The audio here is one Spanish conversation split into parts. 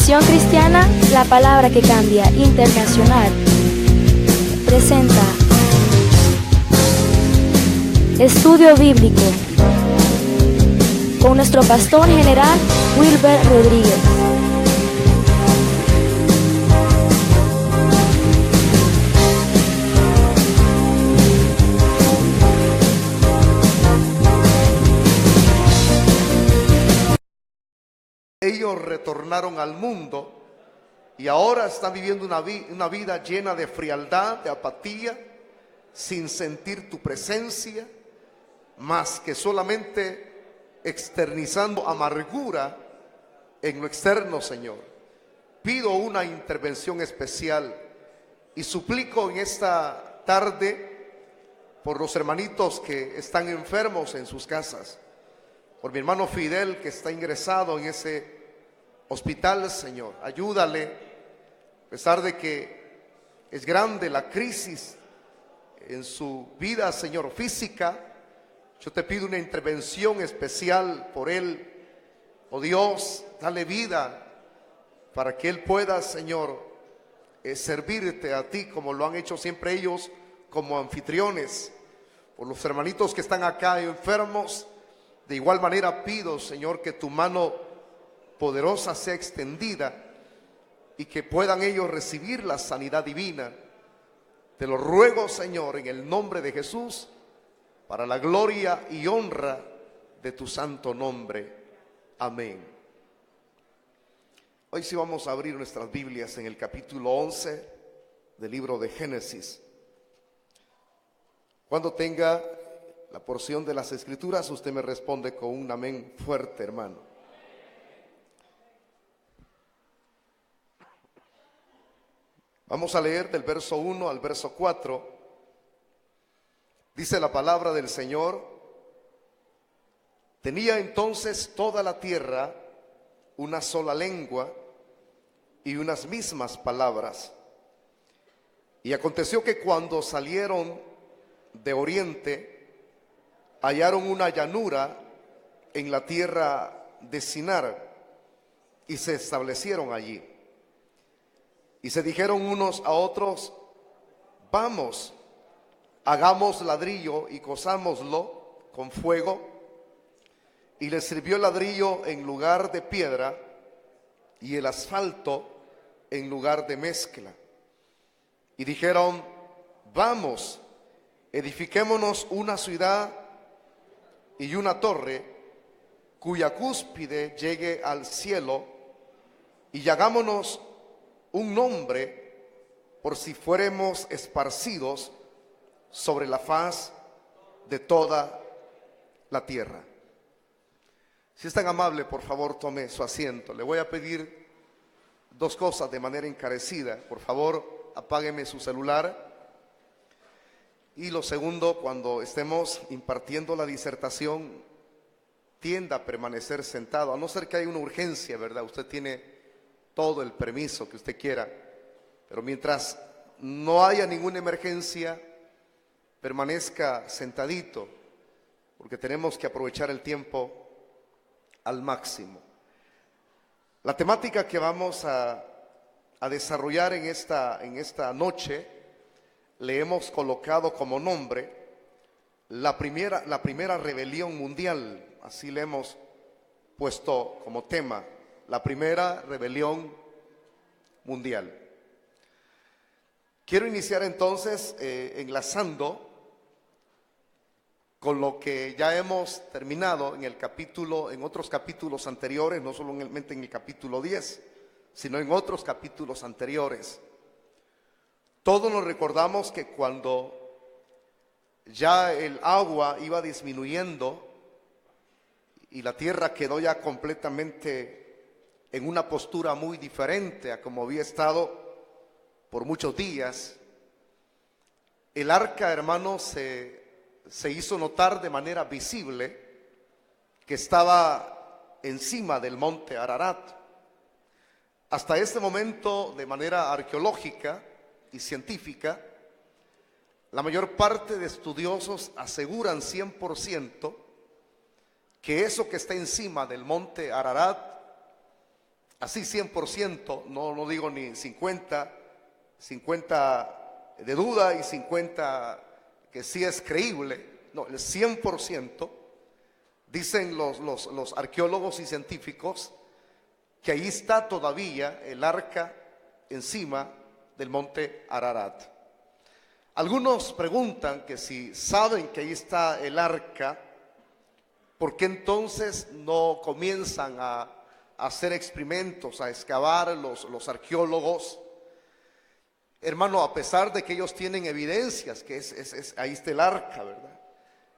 Misión Cristiana, la palabra que cambia, internacional, presenta Estudio Bíblico con nuestro pastor general Wilber Rodríguez. Ellos retornaron al mundo y ahora están viviendo una vida llena de frialdad, de apatía, sin sentir tu presencia, más que solamente externizando amargura en lo externo, Señor. Pido una intervención especial y suplico en esta tarde por los hermanitos que están enfermos en sus casas, por mi hermano Fidel que está ingresado en ese hospital, Señor. Ayúdale, a pesar de que es grande la crisis en su vida, Señor, física. Yo te pido una intervención especial por él. Oh Dios, dale vida para que él pueda, Señor, servirte a ti como lo han hecho siempre ellos como anfitriones. Por los hermanitos que están acá enfermos, de igual manera pido, Señor, que tu mano poderosa sea extendida y que puedan ellos recibir la sanidad divina. Te lo ruego, Señor, en el nombre de Jesús, para la gloria y honra de tu santo nombre. Amén. Hoy sí vamos a abrir nuestras Biblias en el capítulo 11 del libro de Génesis. Cuando tenga la porción de las Escrituras, usted me responde con un amén fuerte, hermano. Vamos a leer del verso 1 al verso 4. Dice la palabra del Señor: tenía entonces toda la tierra una sola lengua y unas mismas palabras. Y aconteció que cuando salieron de oriente, hallaron una llanura en la tierra de Sinar y se establecieron allí. Y se dijeron unos a otros: vamos, hagamos ladrillo y cozámoslo con fuego. Y les sirvió el ladrillo en lugar de piedra y el asfalto en lugar de mezcla. Y dijeron: vamos, edifiquémonos una ciudad y una torre cuya cúspide llegue al cielo, y hagámonos un nombre por si fuéramos esparcidos sobre la faz de toda la tierra. Si es tan amable, por favor, tome su asiento. Le voy a pedir dos cosas de manera encarecida. Por favor, apágueme su celular. Y lo segundo, cuando estemos impartiendo la disertación, tienda a permanecer sentado, a no ser que haya una urgencia, ¿verdad? Usted tiene todo el permiso que usted quiera, pero mientras no haya ninguna emergencia, permanezca sentadito, porque tenemos que aprovechar el tiempo al máximo. La temática que vamos a desarrollar en esta noche le hemos colocado como nombre la primera rebelión mundial. Así le hemos puesto como tema, la primera rebelión mundial. Quiero iniciar entonces enlazando con lo que ya hemos terminado en otros capítulos anteriores, no solamente en el capítulo 10, sino en otros capítulos anteriores. Todos nos recordamos que cuando ya el agua iba disminuyendo y la tierra quedó ya completamente en una postura muy diferente a como había estado por muchos días, el arca, hermano, se hizo notar de manera visible que estaba encima del monte Ararat. Hasta este momento, de manera arqueológica y científica, la mayor parte de estudiosos aseguran 100% que eso que está encima del monte Ararat así 100%, no digo ni 50 de duda y 50 que sí es creíble, no, el 100%, dicen los arqueólogos y científicos que ahí está todavía el arca encima del monte Ararat. Algunos preguntan que si saben que ahí está el arca, ¿por qué entonces no comienzan a hacer experimentos, a excavar los arqueólogos? Hermano, a pesar de que ellos tienen evidencias que ahí está el arca, ¿verdad?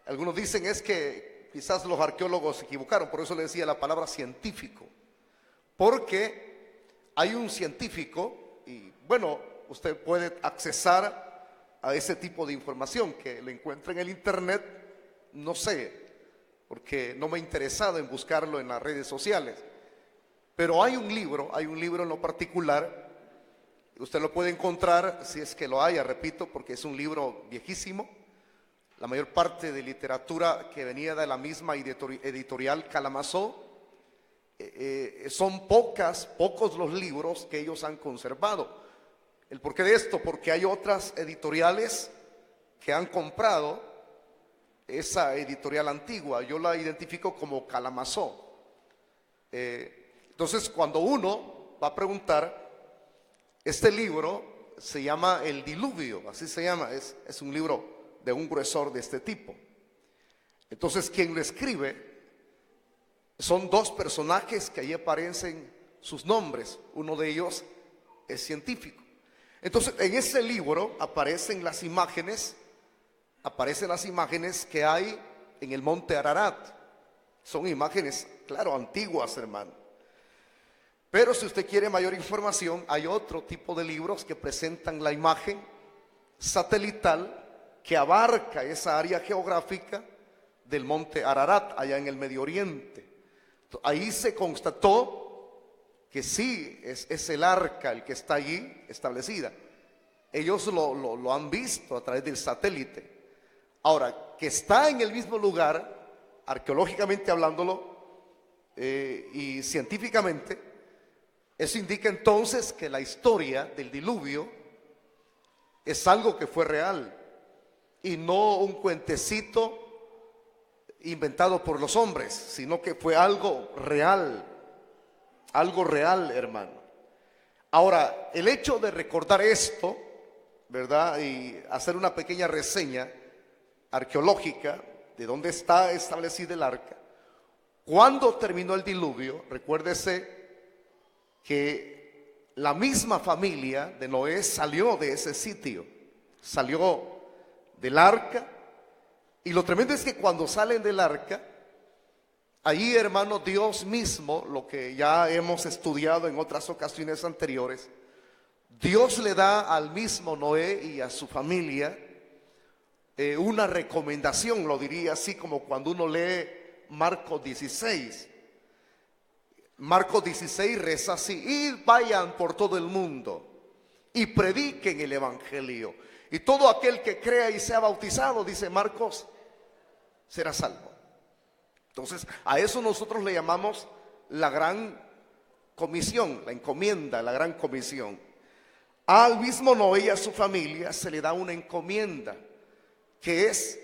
Algunos dicen es que quizás los arqueólogos se equivocaron, por eso le decía la palabra científico, porque hay un científico, y bueno, usted puede accesar a ese tipo de información que lo encuentra en el internet, no sé, porque no me he interesado en buscarlo en las redes sociales, pero hay un libro en lo particular, usted lo puede encontrar si es que lo haya, repito, porque es un libro viejísimo. La mayor parte de literatura que venía de la misma editorial Kalamazoo, son pocos los libros que ellos han conservado. ¿El porqué de esto? Porque hay otras editoriales que han comprado esa editorial antigua. Yo la identifico como Kalamazoo. Entonces, cuando uno va a preguntar, este libro se llama El Diluvio, así se llama, es un libro de un gruesor de este tipo. Entonces, quien lo escribe son dos personajes que ahí aparecen sus nombres. Uno de ellos es científico. Entonces, en ese libro aparecen las imágenes que hay en el monte Ararat. Son imágenes, claro, antiguas, hermano. Pero si usted quiere mayor información, hay otro tipo de libros que presentan la imagen satelital que abarca esa área geográfica del monte Ararat, allá en el Medio Oriente. Ahí se constató que sí, es el arca el que está allí establecida. Ellos lo han visto a través del satélite. Ahora, que está en el mismo lugar, arqueológicamente hablándolo, y científicamente, eso indica entonces que la historia del diluvio es algo que fue real y no un cuentecito inventado por los hombres, sino que fue algo real, hermano. Ahora, el hecho de recordar esto, ¿verdad? Y hacer una pequeña reseña arqueológica de dónde está establecida el arca. Cuando terminó el diluvio, recuérdese que la misma familia de Noé salió de ese sitio, salió del arca, y lo tremendo es que cuando salen del arca, allí, hermano, Dios mismo, lo que ya hemos estudiado en otras ocasiones anteriores, Dios le da al mismo Noé y a su familia una recomendación, lo diría así como cuando uno lee Marcos 16. Marcos 16 reza así: id, vayan por todo el mundo y prediquen el evangelio, y todo aquel que crea y sea bautizado, dice Marcos, será salvo. Entonces, a eso nosotros le llamamos la gran comisión, la encomienda, la gran comisión. Al mismo Noé y a su familia se le da una encomienda, que es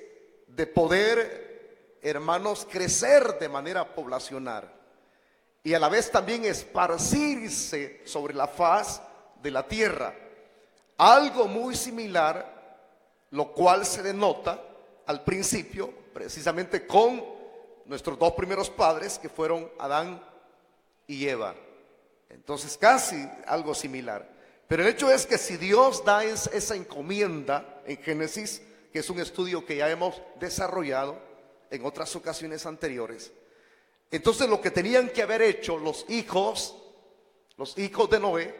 de poder, hermanos, crecer de manera poblacional y a la vez también esparcirse sobre la faz de la tierra. Algo muy similar, lo cual se denota al principio, precisamente con nuestros dos primeros padres, que fueron Adán y Eva. Entonces, casi algo similar. Pero el hecho es que si Dios da esa encomienda en Génesis, que es un estudio que ya hemos desarrollado en otras ocasiones anteriores, entonces lo que tenían que haber hecho los hijos de Noé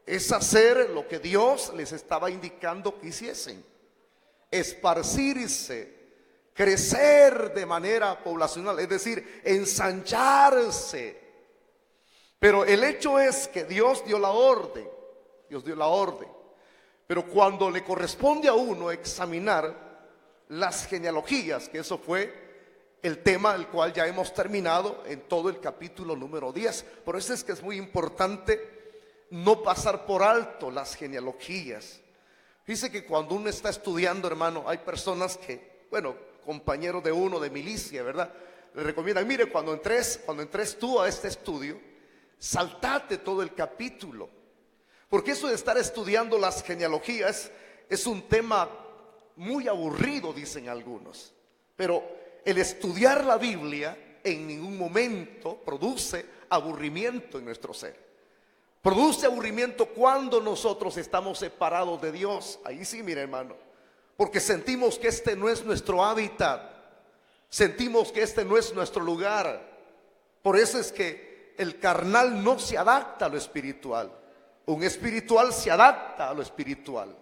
es hacer lo que Dios les estaba indicando que hiciesen: esparcirse, crecer de manera poblacional, es decir, ensancharse. Pero el hecho es que Dios dio la orden, pero cuando le corresponde a uno examinar las genealogías, que eso fue el tema el cual ya hemos terminado en todo el capítulo número 10. Por eso es que es muy importante no pasar por alto las genealogías. Dice que cuando uno está estudiando, hermano, hay personas que, bueno, compañeros de uno de milicia, ¿verdad?, le recomiendan: mire, cuando entres tú a este estudio, saltate todo el capítulo, porque eso de estar estudiando las genealogías es un tema muy aburrido, dicen algunos. Pero el estudiar la Biblia en ningún momento produce aburrimiento en nuestro ser. Produce aburrimiento cuando nosotros estamos separados de Dios. Ahí sí, mire, hermano, porque sentimos que este no es nuestro hábitat, sentimos que este no es nuestro lugar. Por eso es que el carnal no se adapta a lo espiritual, un espiritual se adapta a lo espiritual.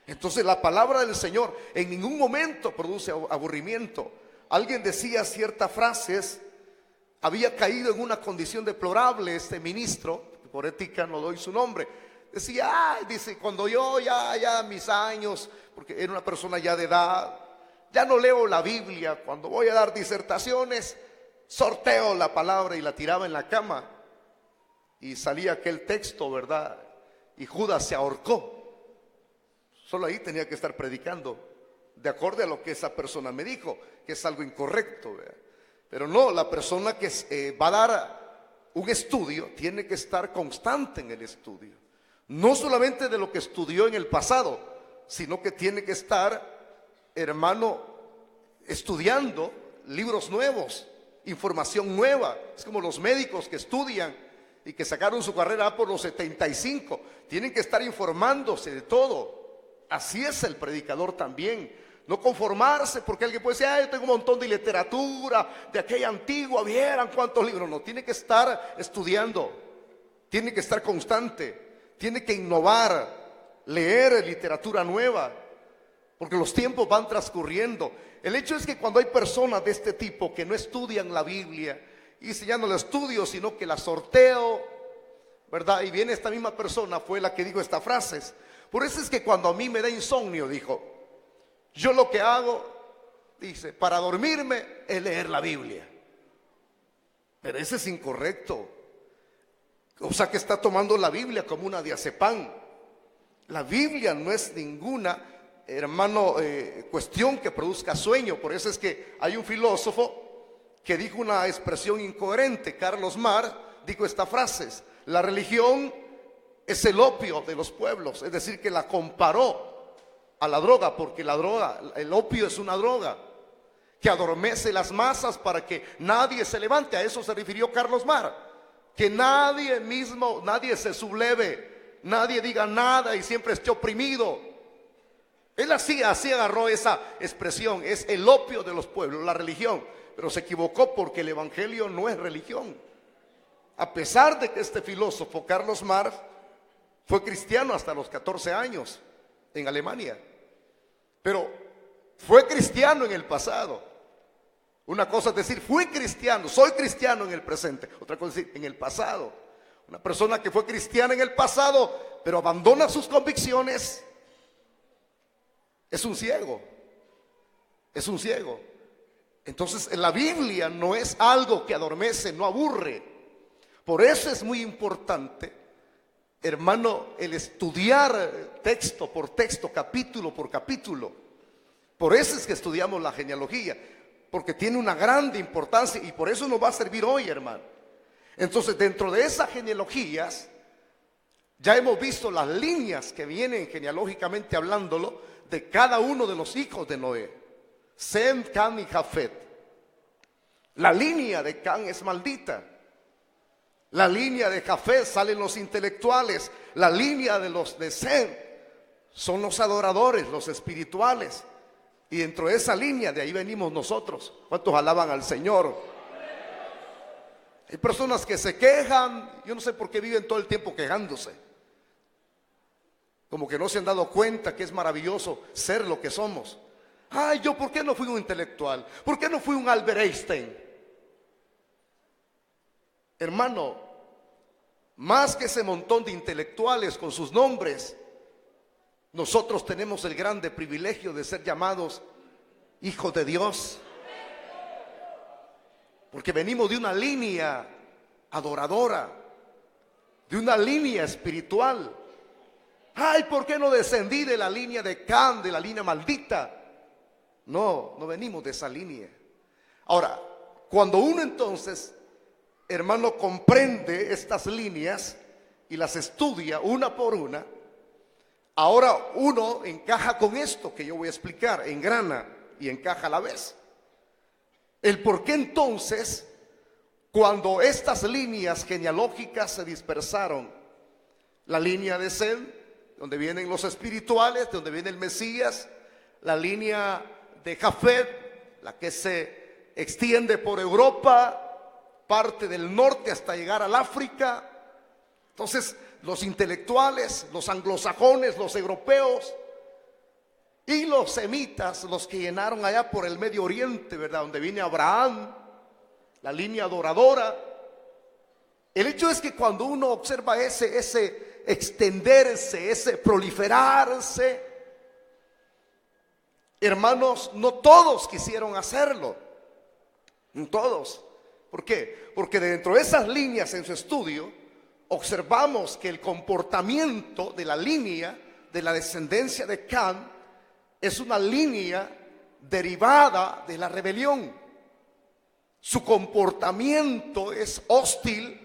Entonces la palabra del Señor en ningún momento produce aburrimiento. Alguien decía ciertas frases, había caído en una condición deplorable este ministro, por ética no doy su nombre. Decía, dice, cuando yo ya mis años, porque era una persona ya de edad, ya no leo la Biblia, cuando voy a dar disertaciones, sorteo la palabra y la tiraba en la cama y salía aquel texto, ¿verdad? Y Judas se ahorcó. Solo ahí tenía que estar predicando de acuerdo a lo que esa persona me dijo, que es algo incorrecto, ¿verdad? Pero no, la persona que va a dar un estudio tiene que estar constante en el estudio, no solamente de lo que estudió en el pasado, sino que tiene que estar, hermano, estudiando libros nuevos, información nueva. Es como los médicos que estudian y que sacaron su carrera por los 75, tienen que estar informándose de todo. Así es el predicador también. No conformarse porque alguien puede decir: yo tengo un montón de literatura de aquella antigua, vieran cuántos libros. No, tiene que estar estudiando, tiene que estar constante, tiene que innovar, leer literatura nueva, porque los tiempos van transcurriendo. El hecho es que cuando hay personas de este tipo que no estudian la Biblia y si ya no la estudio, sino que la sorteo, ¿verdad? Y viene esta misma persona, fue la que dijo estas frases. Por eso es que cuando a mí me da insomnio, dijo, yo lo que hago, dice, para dormirme es leer la Biblia. Pero ese es incorrecto. O sea que está tomando la Biblia como una diazepam. La Biblia no es ninguna, hermano, cuestión que produzca sueño. Por eso es que hay un filósofo que dijo una expresión incoherente. Carlos Marx dijo estas frases: la religión es el opio de los pueblos. Es decir, que la comparó a la droga, porque la droga, el opio es una droga que adormece las masas para que nadie se levante. A eso se refirió Carlos Marx, que nadie se subleve, nadie diga nada y siempre esté oprimido. Él así agarró esa expresión: es el opio de los pueblos, la religión. Pero se equivocó, porque el evangelio no es religión. A pesar de que este filósofo Carlos Marx fue cristiano hasta los 14 años en Alemania, pero fue cristiano en el pasado. Una cosa es decir, fui cristiano, soy cristiano en el presente. Otra cosa es decir, en el pasado. Una persona que fue cristiana en el pasado, pero abandona sus convicciones, es un ciego. Es un ciego. Entonces, la Biblia no es algo que adormece, no aburre. Por eso es muy importante, hermano, el estudiar texto por texto, capítulo por capítulo. Por eso es que estudiamos la genealogía, porque tiene una grande importancia y por eso nos va a servir hoy, hermano. Entonces, dentro de esas genealogías, ya hemos visto las líneas que vienen genealógicamente hablándolo de cada uno de los hijos de Noé: Sem, Cam y Jafet. La línea de Cam es maldita. La línea de Jafet salen los intelectuales. La línea de Sem son los adoradores, los espirituales. Y dentro de esa línea, de ahí venimos nosotros. ¿Cuántos alaban al Señor? Hay personas que se quejan. Yo no sé por qué viven todo el tiempo quejándose. Como que no se han dado cuenta que es maravilloso ser lo que somos. Ay, yo, ¿por qué no fui un intelectual? ¿Por qué no fui un Albert Einstein? Hermano, más que ese montón de intelectuales con sus nombres, nosotros tenemos el grande privilegio de ser llamados hijos de Dios. porque venimos de una línea adoradora, de una línea espiritual. Ay, ¿por qué no descendí de la línea de Can, de la línea maldita? No, no venimos de esa línea. Ahora, cuando uno entonces, hermano, comprende estas líneas y las estudia una por una, ahora uno encaja con esto que yo voy a explicar, engrana y encaja a la vez. El por qué entonces, cuando estas líneas genealógicas se dispersaron, la línea de Sed, donde vienen los espirituales, donde viene el Mesías, la línea de Jafet, la que se extiende por Europa, parte del norte hasta llegar al África. Entonces, los intelectuales, los anglosajones, los europeos y los semitas, los que llenaron allá por el Medio Oriente, ¿verdad? Donde viene Abraham, la línea adoradora. El hecho es que cuando uno observa ese extenderse, ese proliferarse, hermanos, no todos quisieron hacerlo, no todos. ¿Por qué? Porque dentro de esas líneas en su estudio observamos que el comportamiento de la línea de la descendencia de Can es una línea derivada de la rebelión. Su comportamiento es hostil,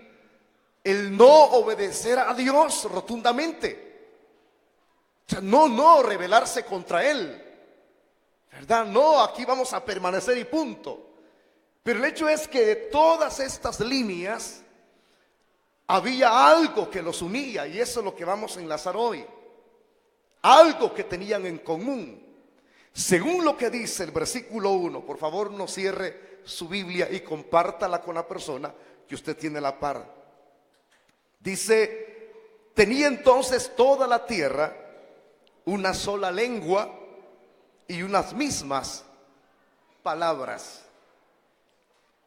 el no obedecer a Dios rotundamente. O sea, no rebelarse contra Él, ¿verdad? No, aquí vamos a permanecer y punto. Pero el hecho es que de todas estas líneas había algo que los unía, y eso es lo que vamos a enlazar hoy. Algo que tenían en común. Según lo que dice el versículo 1, por favor no cierre su Biblia y compártala con la persona que usted tiene a la par. Dice: tenía entonces toda la tierra una sola lengua y unas mismas palabras.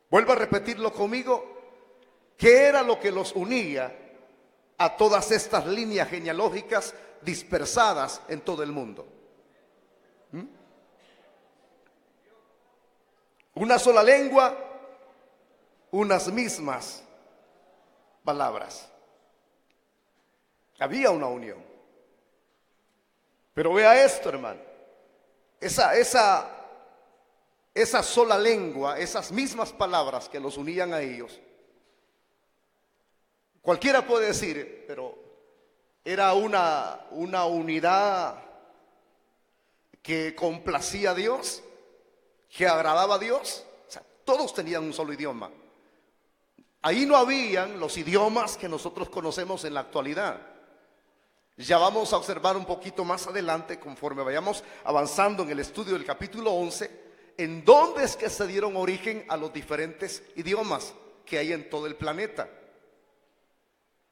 Vuelvo a repetirlo conmigo. ¿Qué era lo que los unía a todas estas líneas genealógicas dispersadas en todo el mundo? Una sola lengua, unas mismas palabras. Había una unión. Pero vea esto, hermano. Esa sola lengua, esas mismas palabras que los unían a ellos. Cualquiera puede decir, pero era una unidad que complacía a Dios, que agradaba a Dios. O sea, todos tenían un solo idioma. Ahí no habían los idiomas que nosotros conocemos en la actualidad. Ya vamos a observar un poquito más adelante, conforme vayamos avanzando en el estudio del capítulo 11, en dónde es que se dieron origen a los diferentes idiomas que hay en todo el planeta.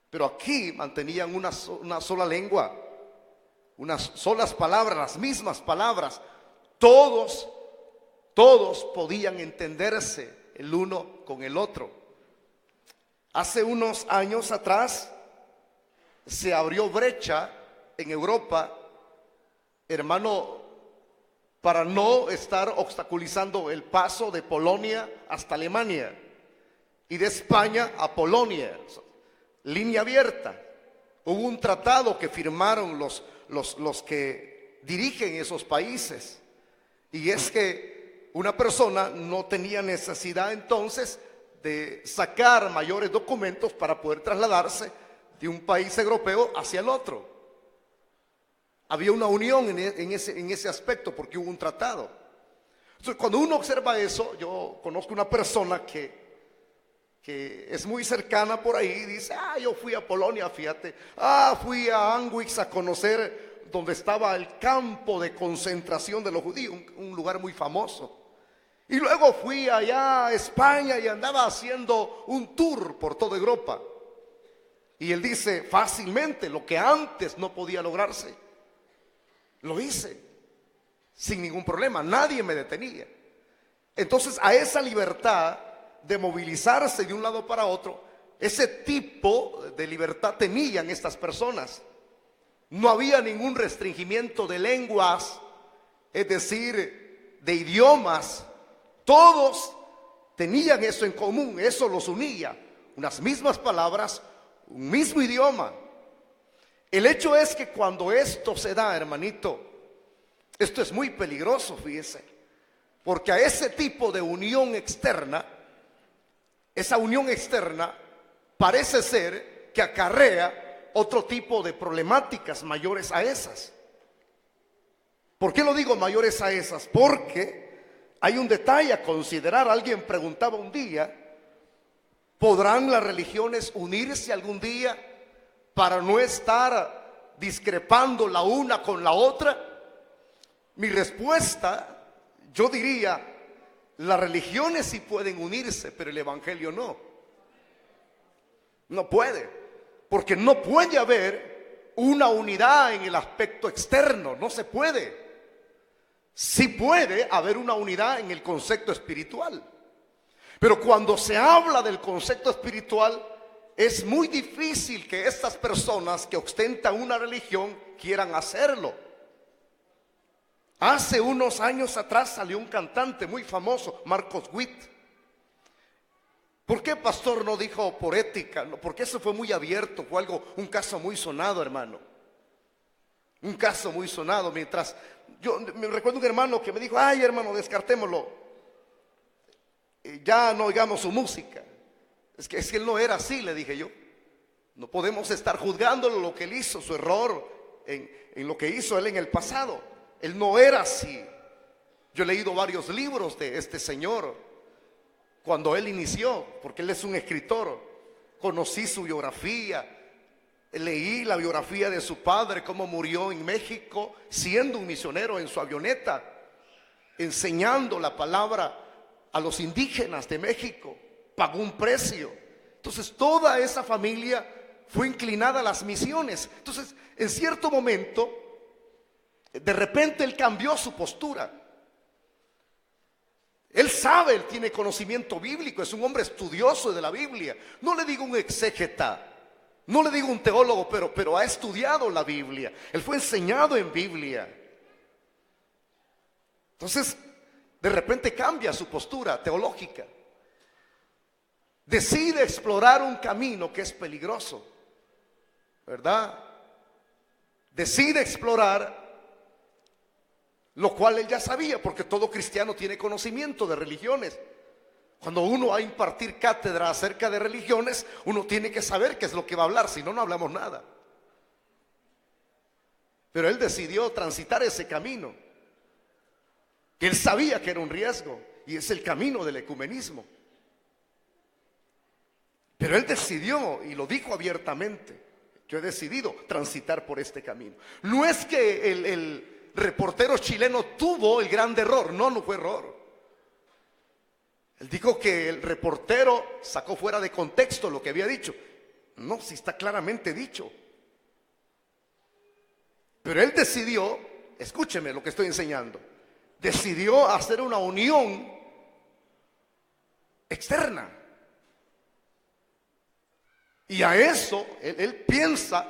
Pero aquí mantenían una sola lengua, unas solas palabras, las mismas palabras. Todos podían entenderse el uno con el otro. Hace unos años atrás se abrió brecha en Europa, hermano, para no estar obstaculizando el paso de Polonia hasta Alemania y de España a Polonia. Línea abierta. Hubo un tratado que firmaron los que dirigen esos países, y es que una persona no tenía necesidad entonces de sacar mayores documentos para poder trasladarse de un país europeo hacia el otro. Había una unión en ese aspecto porque hubo un tratado. Entonces, cuando uno observa eso, yo conozco una persona que es muy cercana por ahí y dice: yo fui a Polonia, fíjate, fui a Auschwitz a conocer donde estaba el campo de concentración de los judíos, un lugar muy famoso. Y luego fui allá a España y andaba haciendo un tour por toda Europa. Y él dice: fácilmente, lo que antes no podía lograrse, lo hice sin ningún problema, nadie me detenía. Entonces, a esa libertad de movilizarse de un lado para otro, ese tipo de libertad tenían estas personas. No había ningún restringimiento de lenguas, es decir, de idiomas. Todos tenían eso en común, eso los unía, unas mismas palabras, un mismo idioma. El hecho es que cuando esto se da, hermanito, esto es muy peligroso, fíjese, porque a ese tipo de unión externa, esa unión externa parece ser que acarrea otro tipo de problemáticas mayores a esas. ¿Por qué lo digo mayores a esas? Porque hay un detalle a considerar. Alguien preguntaba un día, ¿podrán las religiones unirse algún día para no estar discrepando la una con la otra? Mi respuesta, yo diría, las religiones sí pueden unirse, pero el evangelio no. No puede, porque no puede haber una unidad en el aspecto externo, no se puede. Sí puede haber una unidad en el concepto espiritual, pero cuando se habla del concepto espiritual, es muy difícil que estas personas que ostentan una religión quieran hacerlo. Hace unos años atrás salió un cantante muy famoso, Marcos Witt. ¿Por qué, pastor, no dijo por ética? No, porque eso fue muy abierto, fue un caso muy sonado, hermano. Un caso muy sonado. Mientras yo me recuerdo un hermano que me dijo, ay, hermano, descartémoslo, ya no oigamos su música. Es que él no era así, le dije yo. No podemos estar juzgándolo lo que él hizo, su error en lo que hizo él en el pasado. Él no era así. Yo he leído varios libros de este señor cuando él inició, porque él es un escritor. Conocí su biografía, leí la biografía de su padre, cómo murió en México siendo un misionero en su avioneta, enseñando la palabra a los indígenas de México. Pagó un precio. Entonces toda esa familia fue inclinada a las misiones. Entonces en cierto momento, de repente él cambió su postura. Él sabe, él tiene conocimiento bíblico, es un hombre estudioso de la Biblia. No le digo un exégeta, no le digo un teólogo, pero ha estudiado la Biblia. Él fue enseñado en Biblia. Entonces de repente cambia su postura teológica. Decide explorar un camino que es peligroso, ¿verdad? Decide explorar lo cual él ya sabía, porque todo cristiano tiene conocimiento de religiones. Cuando uno va a impartir cátedra acerca de religiones, uno tiene que saber qué es lo que va a hablar, si no, no hablamos nada. Pero él decidió transitar ese camino, que él sabía que era un riesgo, y es el camino del ecumenismo. Pero él decidió, y lo dijo abiertamente, yo he decidido transitar por este camino. No es que el reportero chileno tuvo el gran error, no fue error. Él dijo que el reportero sacó fuera de contexto lo que había dicho. No, si está claramente dicho. Pero él decidió, escúcheme lo que estoy enseñando, decidió hacer una unión externa. Y a eso, él piensa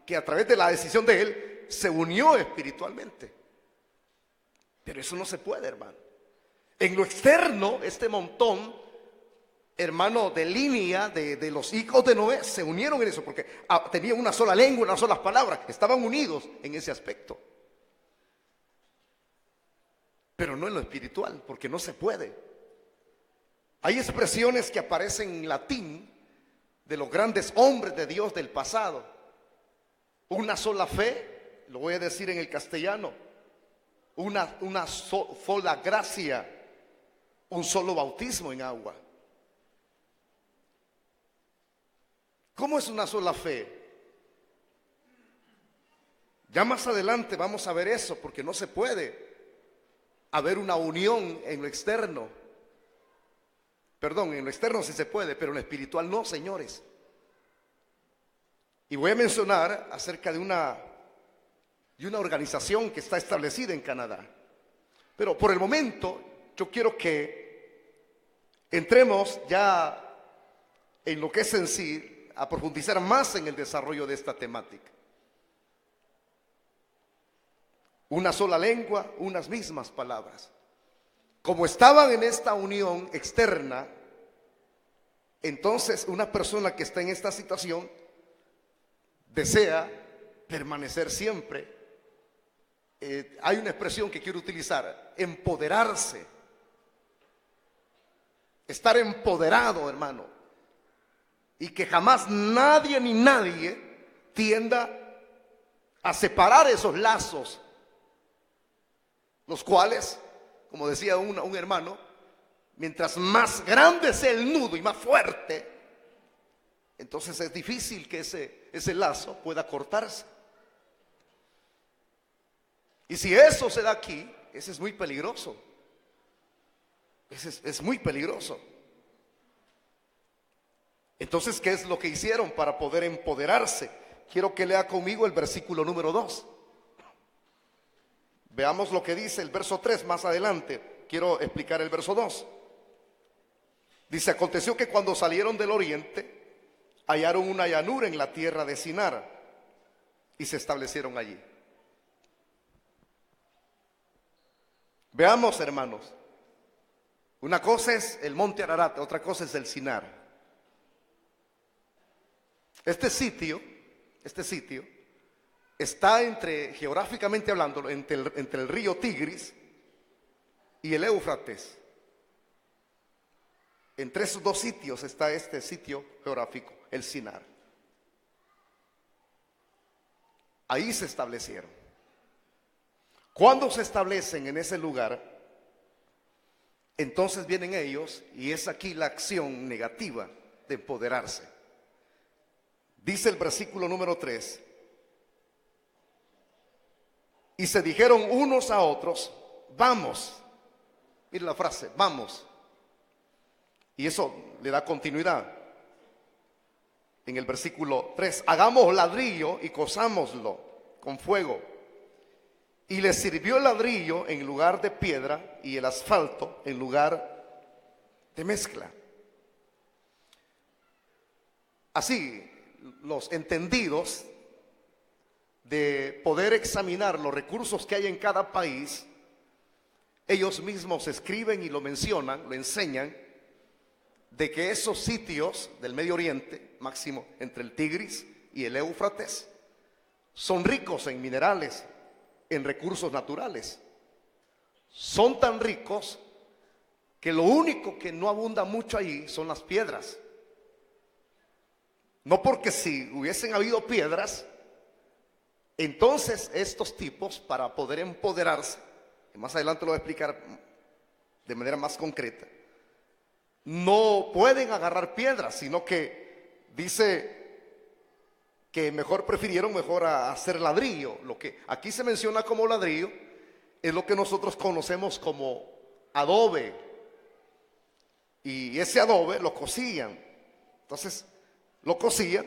que a través de la decisión de él, se unió espiritualmente. Pero eso no se puede, hermano. En lo externo, este montón, hermano, de línea de los hijos de Noé, se unieron en eso, porque tenían una sola lengua, unas solas palabras, estaban unidos en ese aspecto. Pero no en lo espiritual, porque no se puede. Hay expresiones que aparecen en latín de los grandes hombres de Dios del pasado. Una sola fe, lo voy a decir en el castellano, una sola gracia, un solo bautismo en agua. ¿Cómo es una sola fe? Ya más adelante vamos a ver eso, porque no se puede haber una unión en lo externo. Perdón, en lo externo sí se puede, pero en lo espiritual no, señores. Y voy a mencionar acerca de una organización que está establecida en Canadá. Pero por el momento yo quiero que entremos ya en lo que es en sí, a profundizar más en el desarrollo de esta temática. Una sola lengua, unas mismas palabras. Como estaban en esta unión externa, entonces una persona que está en esta situación desea permanecer siempre. Hay una expresión que quiero utilizar: empoderarse. Estar empoderado, hermano. Y que jamás nadie ni nadie tienda a separar esos lazos, los cuales, como decía un hermano, mientras más grande sea el nudo y más fuerte, entonces es difícil que ese lazo pueda cortarse. Y si eso se da aquí, ese es muy peligroso. Ese es muy peligroso. Entonces, ¿qué es lo que hicieron para poder empoderarse? Quiero que lea conmigo el versículo número 2. Veamos lo que dice el verso 3 más adelante. Quiero explicar el verso 2. Dice: aconteció que cuando salieron del oriente, hallaron una llanura en la tierra de Sinar y se establecieron allí. Veamos, hermanos. Una cosa es el monte Ararat, otra cosa es el Sinar. Este sitio está geográficamente hablando, entre el río Tigris y el Éufrates. Entre esos dos sitios está este sitio geográfico, el Sinar. Ahí se establecieron. Cuando se establecen en ese lugar, entonces vienen ellos, y es aquí la acción negativa de empoderarse. Dice el versículo número 3: y se dijeron unos a otros, vamos. Mire la frase, vamos. Y eso le da continuidad. En el versículo 3, hagamos ladrillo y cozámoslo con fuego. Y les sirvió el ladrillo en lugar de piedra y el asfalto en lugar de mezcla. Así, los entendidos de poder examinar los recursos que hay en cada país, ellos mismos escriben y lo mencionan, lo enseñan, de que esos sitios del Medio Oriente, máximo entre el Tigris y el Éufrates, son ricos en minerales, en recursos naturales. Son tan ricos que lo único que no abunda mucho allí son las piedras. No porque si hubiesen habido piedras, entonces estos tipos, para poder empoderarse, y más adelante lo voy a explicar de manera más concreta, no pueden agarrar piedras, sino que dice que prefirieron hacer ladrillo. Lo que aquí se menciona como ladrillo es lo que nosotros conocemos como adobe, y ese adobe lo cocían. Entonces lo cocían,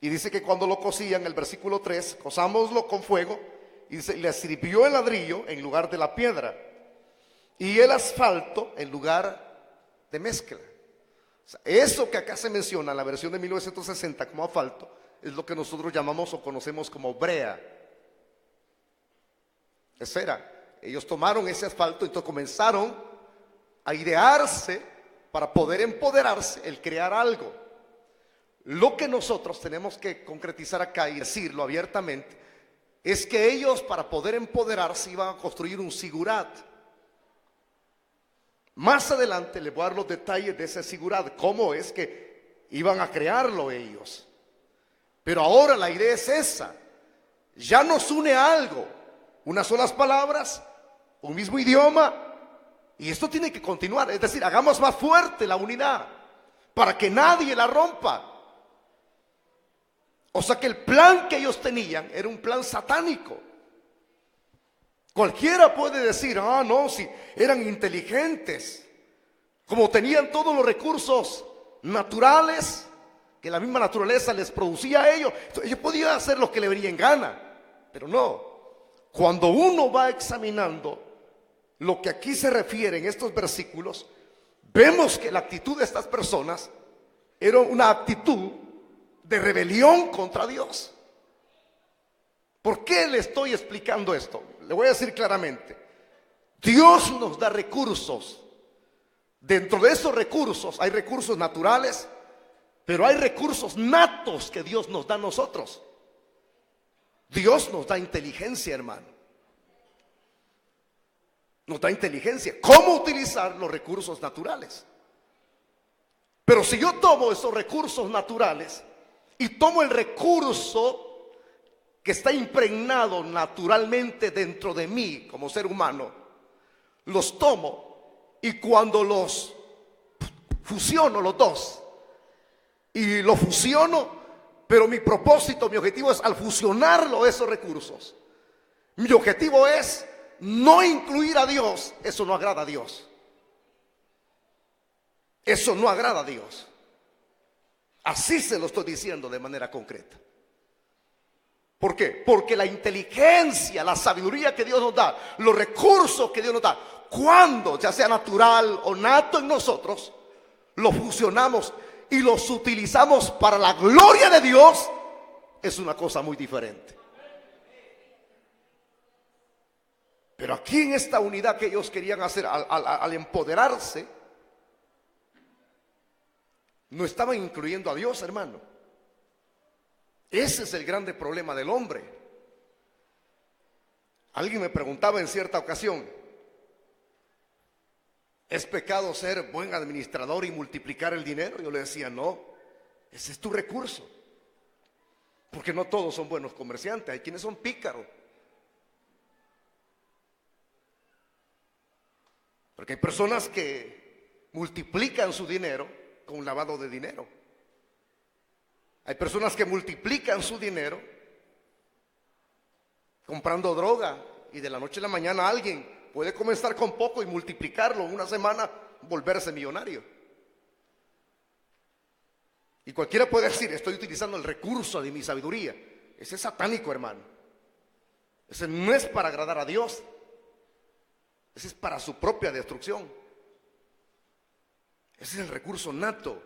y dice que cuando lo cocían, el versículo 3, cozámoslo con fuego, y dice, le sirvió el ladrillo en lugar de la piedra y el asfalto en lugar de mezcla. O sea, eso que acá se menciona en la versión de 1960 como asfalto es lo que nosotros llamamos o conocemos como brea. Eso era. Ellos tomaron ese asfalto y entonces comenzaron a idearse para poder empoderarse, el crear algo. Lo que nosotros tenemos que concretizar acá y decirlo abiertamente es que ellos, para poder empoderarse, iban a construir un sigurat. Más adelante les voy a dar los detalles de ese sigurat, cómo es que iban a crearlo ellos. Pero ahora la idea es esa. Ya nos une algo, unas solas palabras, un mismo idioma, y esto tiene que continuar. Es decir, hagamos más fuerte la unidad para que nadie la rompa. O sea que el plan que ellos tenían era un plan satánico. Cualquiera puede decir, no, si eran inteligentes, como tenían todos los recursos naturales que la misma naturaleza les producía a ellos, ellos podían hacer lo que le venía en gana. Pero no, cuando uno va examinando lo que aquí se refiere en estos versículos, vemos que la actitud de estas personas era una actitud de rebelión contra Dios. ¿Por qué le estoy explicando esto? Le voy a decir claramente. Dios nos da recursos. Dentro de esos recursos hay recursos naturales, pero hay recursos natos que Dios nos da a nosotros. Dios nos da inteligencia, hermano. Nos da inteligencia. ¿Cómo utilizar los recursos naturales? Pero si yo tomo esos recursos naturales y tomo el recurso que está impregnado naturalmente dentro de mí como ser humano, los tomo y cuando los fusiono los dos y lo fusiono, pero mi propósito, mi objetivo es al fusionarlo esos recursos, mi objetivo es no incluir a Dios. Eso no agrada a Dios. Eso no agrada a Dios. Así se lo estoy diciendo de manera concreta. ¿Por qué? Porque la inteligencia, la sabiduría que Dios nos da, los recursos que Dios nos da, cuando ya sea natural o nato en nosotros, los fusionamos y los utilizamos para la gloria de Dios, es una cosa muy diferente. Pero aquí en esta unidad que ellos querían hacer al empoderarse, no estaban incluyendo a Dios, hermano. Ese es el grande problema del hombre. Alguien me preguntaba en cierta ocasión: ¿es pecado ser buen administrador y multiplicar el dinero? Yo le decía, no, ese es tu recurso. Porque no todos son buenos comerciantes, hay quienes son pícaros. Porque hay personas que multiplican su dinero con lavado de dinero. Hay personas que multiplican su dinero comprando droga, y de la noche a la mañana alguien puede comenzar con poco y multiplicarlo en una semana, volverse millonario. Y cualquiera puede decir: estoy utilizando el recurso de mi sabiduría. Ese es satánico, hermano. Ese no es para agradar a Dios. Ese es para su propia destrucción. Ese es el recurso nato.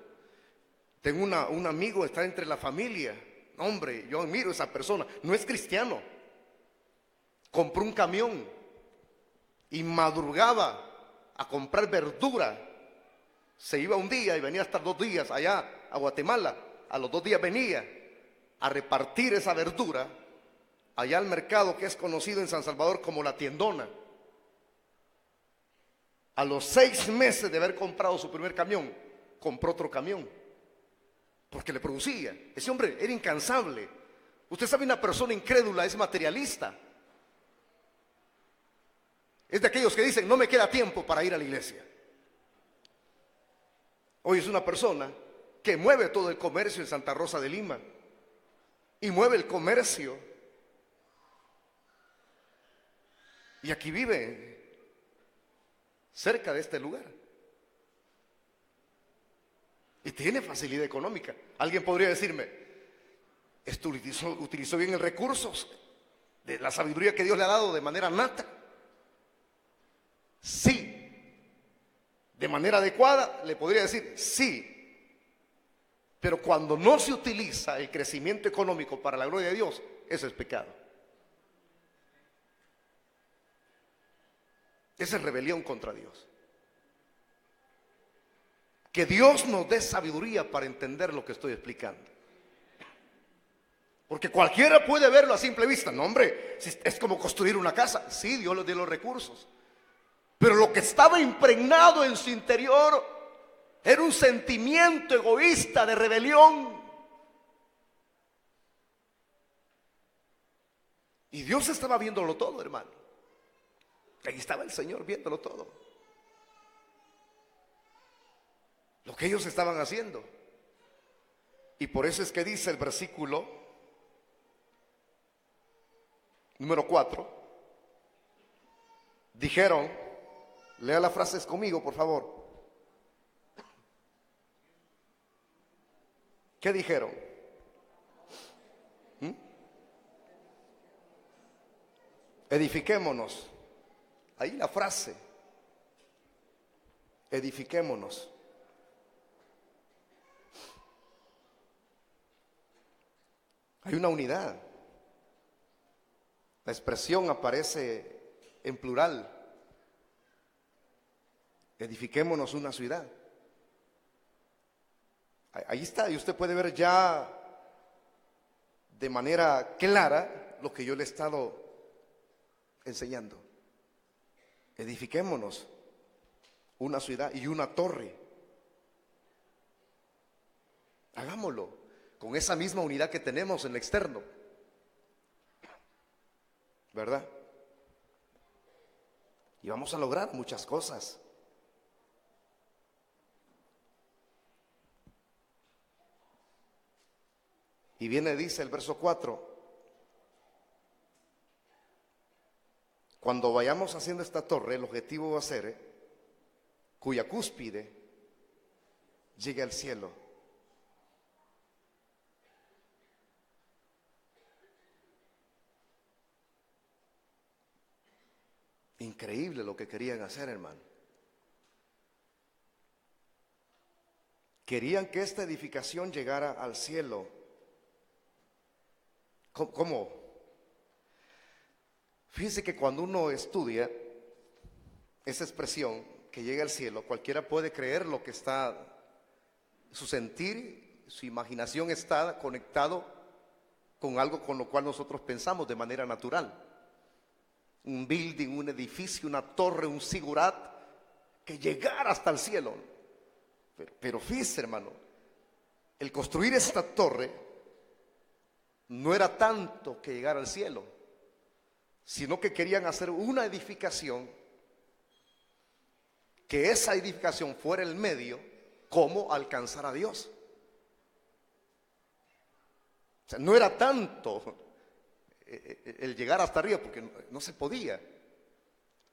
Tengo un amigo, está entre la familia. Hombre, yo admiro a esa persona. No es cristiano. Compró un camión y madrugaba a comprar verdura. Se iba un día y venía hasta 2 días allá a Guatemala. A los 2 días venía a repartir esa verdura allá al mercado que es conocido en San Salvador como La Tiendona. A los 6 meses de haber comprado su primer camión, compró otro camión, porque le producía. Ese hombre era incansable. Usted sabe, una persona incrédula es materialista. Es de aquellos que dicen: no me queda tiempo para ir a la iglesia. Hoy es una persona que mueve todo el comercio en Santa Rosa de Lima, y mueve el comercio, y aquí vive cerca de este lugar, y tiene facilidad económica. Alguien podría decirme: esto utilizó bien el recurso de la sabiduría que Dios le ha dado de manera nata. Sí. De manera adecuada le podría decir sí. Pero cuando no se utiliza el crecimiento económico para la gloria de Dios, eso es pecado. Esa es rebelión contra Dios. Que Dios nos dé sabiduría para entender lo que estoy explicando. Porque cualquiera puede verlo a simple vista. No, hombre, es como construir una casa. Sí, Dios le dio los recursos. Pero lo que estaba impregnado en su interior era un sentimiento egoísta de rebelión. Y Dios estaba viéndolo todo, hermano. Ahí estaba el Señor viéndolo todo. Lo que ellos estaban haciendo. Y por eso es que dice el versículo número 4. Dijeron, lea las frases conmigo, por favor. ¿Qué dijeron? Edifiquémonos. Ahí la frase. Edifiquémonos. Hay una unidad. La expresión aparece en plural. edifiquémonos una ciudad. Ahí está, y usted puede ver ya de manera clara lo que yo le he estado enseñando. Edifiquémonos una ciudad y una torre. Hagámoslo con esa misma unidad que tenemos en el externo, ¿verdad? Y vamos a lograr muchas cosas. Y viene, dice el verso 4, cuando vayamos haciendo esta torre, el objetivo va a ser cuya cúspide llegue al cielo. Increíble lo que querían hacer, hermano. Querían que esta edificación llegara al cielo. ¿Cómo? Fíjense que cuando uno estudia esa expresión, que llega al cielo, cualquiera puede creer lo que está, su sentir, su imaginación está conectado con algo con lo cual nosotros pensamos de manera natural. Un building, un edificio, una torre, un zigurat que llegara hasta el cielo. Pero fíjese, hermano, el construir esta torre no era tanto que llegar al cielo, sino que querían hacer una edificación, que esa edificación fuera el medio cómo alcanzar a Dios. O sea, no era tanto el llegar hasta arriba, porque no se podía.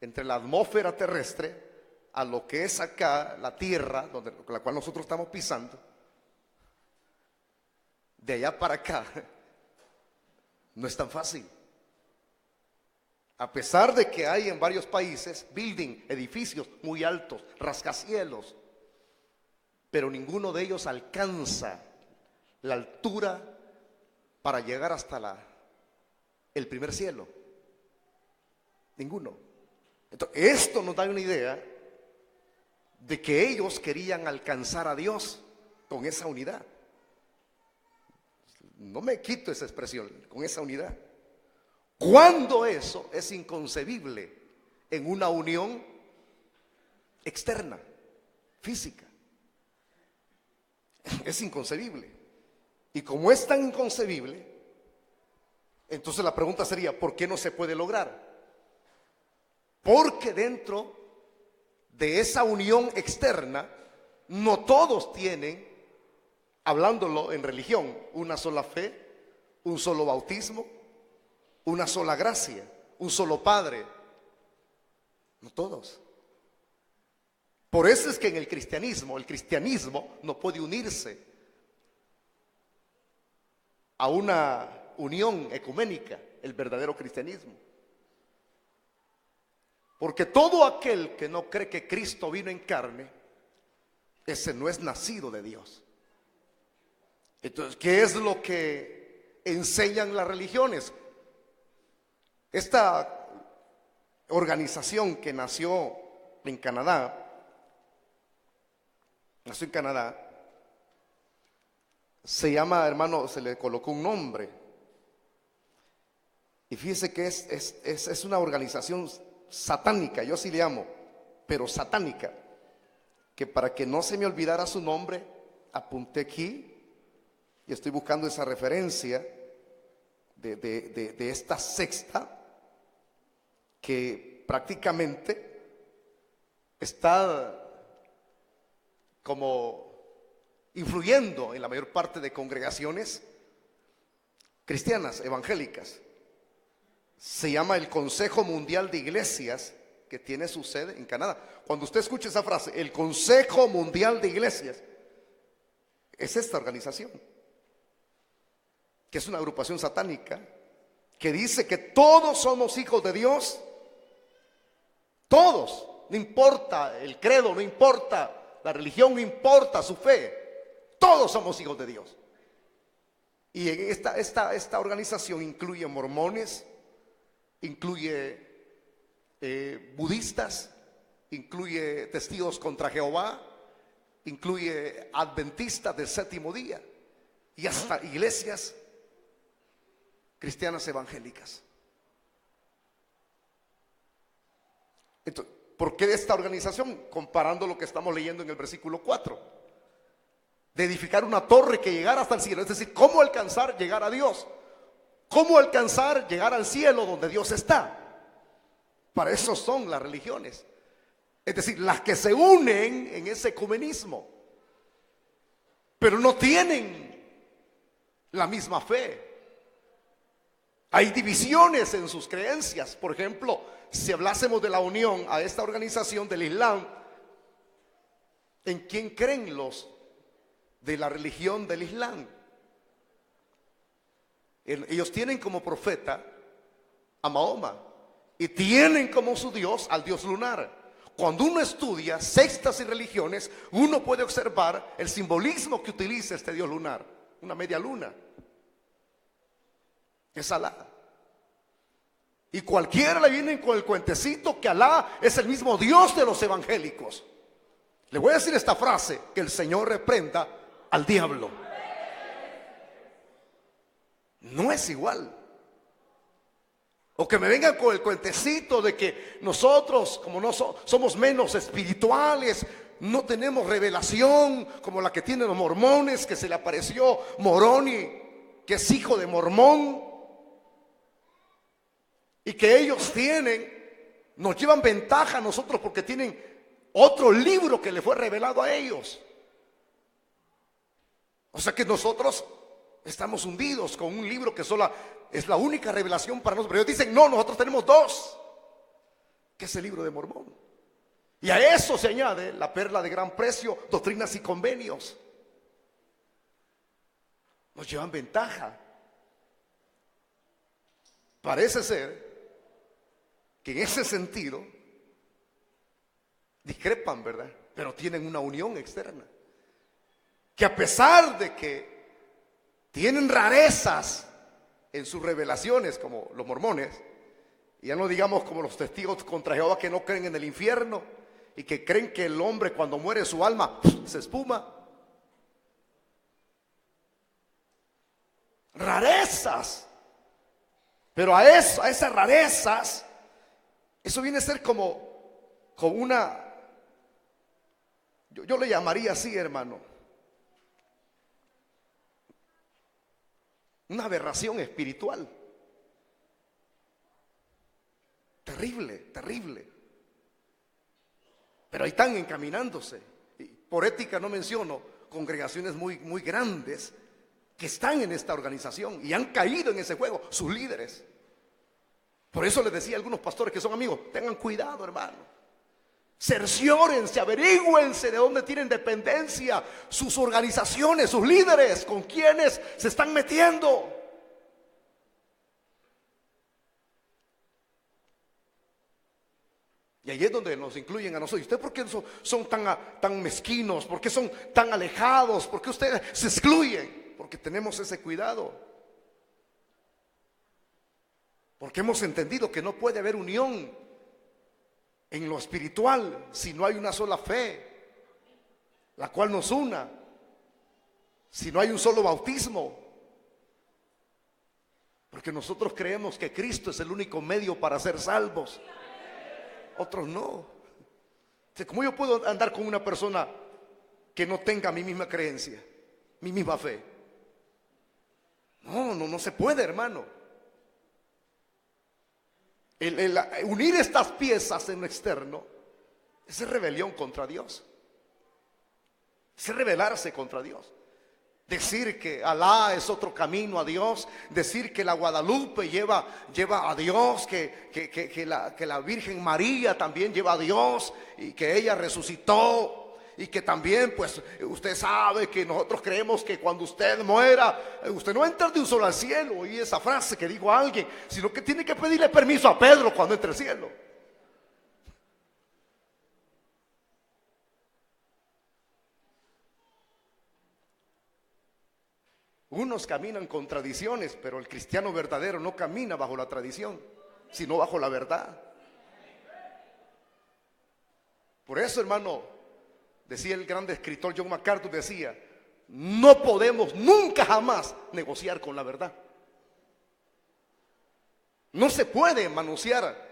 Entre la atmósfera terrestre a lo que es acá la tierra, la cual nosotros estamos pisando, de allá para acá, no es tan fácil. A pesar de que hay en varios países edificios muy altos, rascacielos, pero ninguno de ellos alcanza la altura para llegar hasta el primer cielo. Ninguno. Entonces, esto nos da una idea de que ellos querían alcanzar a Dios con esa unidad. No me quito esa expresión, con esa unidad. Cuando eso es inconcebible en una unión externa, física. Es inconcebible. Y como es tan inconcebible, entonces la pregunta sería, ¿por qué no se puede lograr? Porque dentro de esa unión externa, no todos tienen, hablándolo en religión, una sola fe, un solo bautismo, una sola gracia, un solo Padre. No todos. Por eso es que en el cristianismo no puede unirse a una unión ecuménica, el verdadero cristianismo. Porque todo aquel que no cree que Cristo vino en carne, ese no es nacido de Dios. Entonces, ¿qué es lo que enseñan las religiones? Esta organización que nació en Canadá, se llama, hermano, se le colocó un nombre. Y fíjese que es una organización satánica, yo así le llamo, pero satánica, que para que no se me olvidara su nombre, apunté aquí y estoy buscando esa referencia de esta secta que prácticamente está como influyendo en la mayor parte de congregaciones cristianas, evangélicas. Se llama el Consejo Mundial de Iglesias, que tiene su sede en Canadá. Cuando usted escuche esa frase, el Consejo Mundial de Iglesias, es esta organización, que es una agrupación satánica, que dice que todos somos hijos de Dios. Todos, no importa el credo, no importa la religión, no importa su fe, todos somos hijos de Dios. Y esta organización incluye mormones, incluye budistas, incluye testigos contra Jehová, incluye adventistas del séptimo día y hasta iglesias cristianas evangélicas. Entonces, ¿por qué esta organización? Comparando lo que estamos leyendo en el versículo 4, de edificar una torre que llegara hasta el cielo. Es decir, ¿cómo alcanzar llegar a Dios? ¿Cómo alcanzar llegar al cielo donde Dios está? Para eso son las religiones. Es decir, las que se unen en ese ecumenismo, pero no tienen la misma fe. Hay divisiones en sus creencias. Por ejemplo, si hablásemos de la unión a esta organización del Islam, ¿en quién creen los de la religión del Islam? Ellos tienen como profeta a Mahoma y tienen como su Dios al Dios lunar. Cuando uno estudia sectas y religiones, uno puede observar el simbolismo que utiliza este Dios lunar, una media luna. Es Alá. Y cualquiera le viene con el cuentecito que Alá es el mismo Dios de los evangélicos. Le voy a decir esta frase: que el Señor reprenda al diablo. No es igual. O que me vengan con el cuentecito de que nosotros, como no somos menos espirituales, no tenemos revelación como la que tienen los mormones, que se le apareció Moroni, que es hijo de Mormón, y que ellos nos llevan ventaja a nosotros porque tienen otro libro que le fue revelado a ellos. O sea que nosotros estamos hundidos con un libro que solo es la única revelación para nosotros. Pero ellos dicen: no, nosotros tenemos dos, que es el libro de Mormón. Y a eso se añade la perla de gran precio, Doctrinas y Convenios. Nos llevan ventaja. Parece ser que en ese sentido discrepan, ¿verdad? Pero tienen una unión externa, que a pesar de que tienen rarezas en sus revelaciones, como los mormones, y ya no digamos como los testigos contra Jehová, que no creen en el infierno y que creen que el hombre cuando muere su alma se espuma. Rarezas. Pero a esas rarezas, eso viene a ser como una, yo le llamaría así, hermano, una aberración espiritual. Terrible, terrible. Pero ahí están encaminándose. Y por ética no menciono congregaciones muy, muy grandes que están en esta organización y han caído en ese juego, sus líderes. Por eso les decía a algunos pastores que son amigos: tengan cuidado, hermano. Cerciórense, averigüense de dónde tienen dependencia sus organizaciones, sus líderes, con quienes se están metiendo. Y ahí es donde nos incluyen a nosotros. ¿Y ustedes por qué son tan mezquinos? ¿Por qué son tan alejados? ¿Por qué ustedes se excluyen? Porque tenemos ese cuidado. Porque hemos entendido que no puede haber unión en lo espiritual si no hay una sola fe, la cual nos una, si no hay un solo bautismo. Porque nosotros creemos que Cristo es el único medio para ser salvos. Otros no. ¿Cómo yo puedo andar con una persona que no tenga mi misma creencia, mi misma fe? No se puede, hermano. El unir estas piezas en lo externo es rebelión contra Dios. Es rebelarse contra Dios. Decir que Alá es otro camino a Dios, decir que la Guadalupe lleva a Dios, que la Virgen María también lleva a Dios y que ella resucitó. Y que también, pues, usted sabe que nosotros creemos que cuando usted muera, usted no entra de un solo al cielo. Oí esa frase que dijo alguien, sino que tiene que pedirle permiso a Pedro cuando entre al cielo. Unos caminan con tradiciones, pero el cristiano verdadero no camina bajo la tradición, sino bajo la verdad. Por eso, hermano, decía el gran escritor John MacArthur, decía, no podemos nunca jamás negociar con la verdad. No se puede manosear,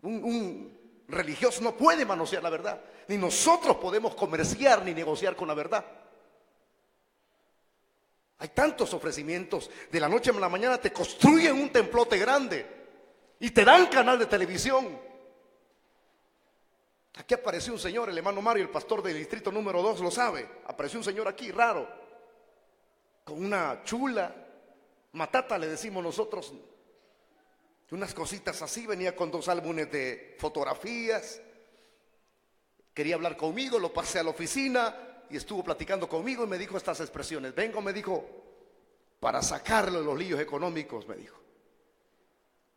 un religioso no puede manosear la verdad. Ni nosotros podemos comerciar ni negociar con la verdad. Hay tantos ofrecimientos. De la noche a la mañana te construyen un templote grande y te dan canal de televisión. Aquí apareció un señor, el hermano Mario, el pastor del distrito número 2, lo sabe. Apareció un señor aquí raro, con una chula, matata le decimos nosotros, unas cositas así. Venía con 2 álbumes de fotografías. Quería hablar conmigo, lo pasé a la oficina y estuvo platicando conmigo y me dijo estas expresiones. Vengo, me dijo, para sacarle los líos económicos, me dijo.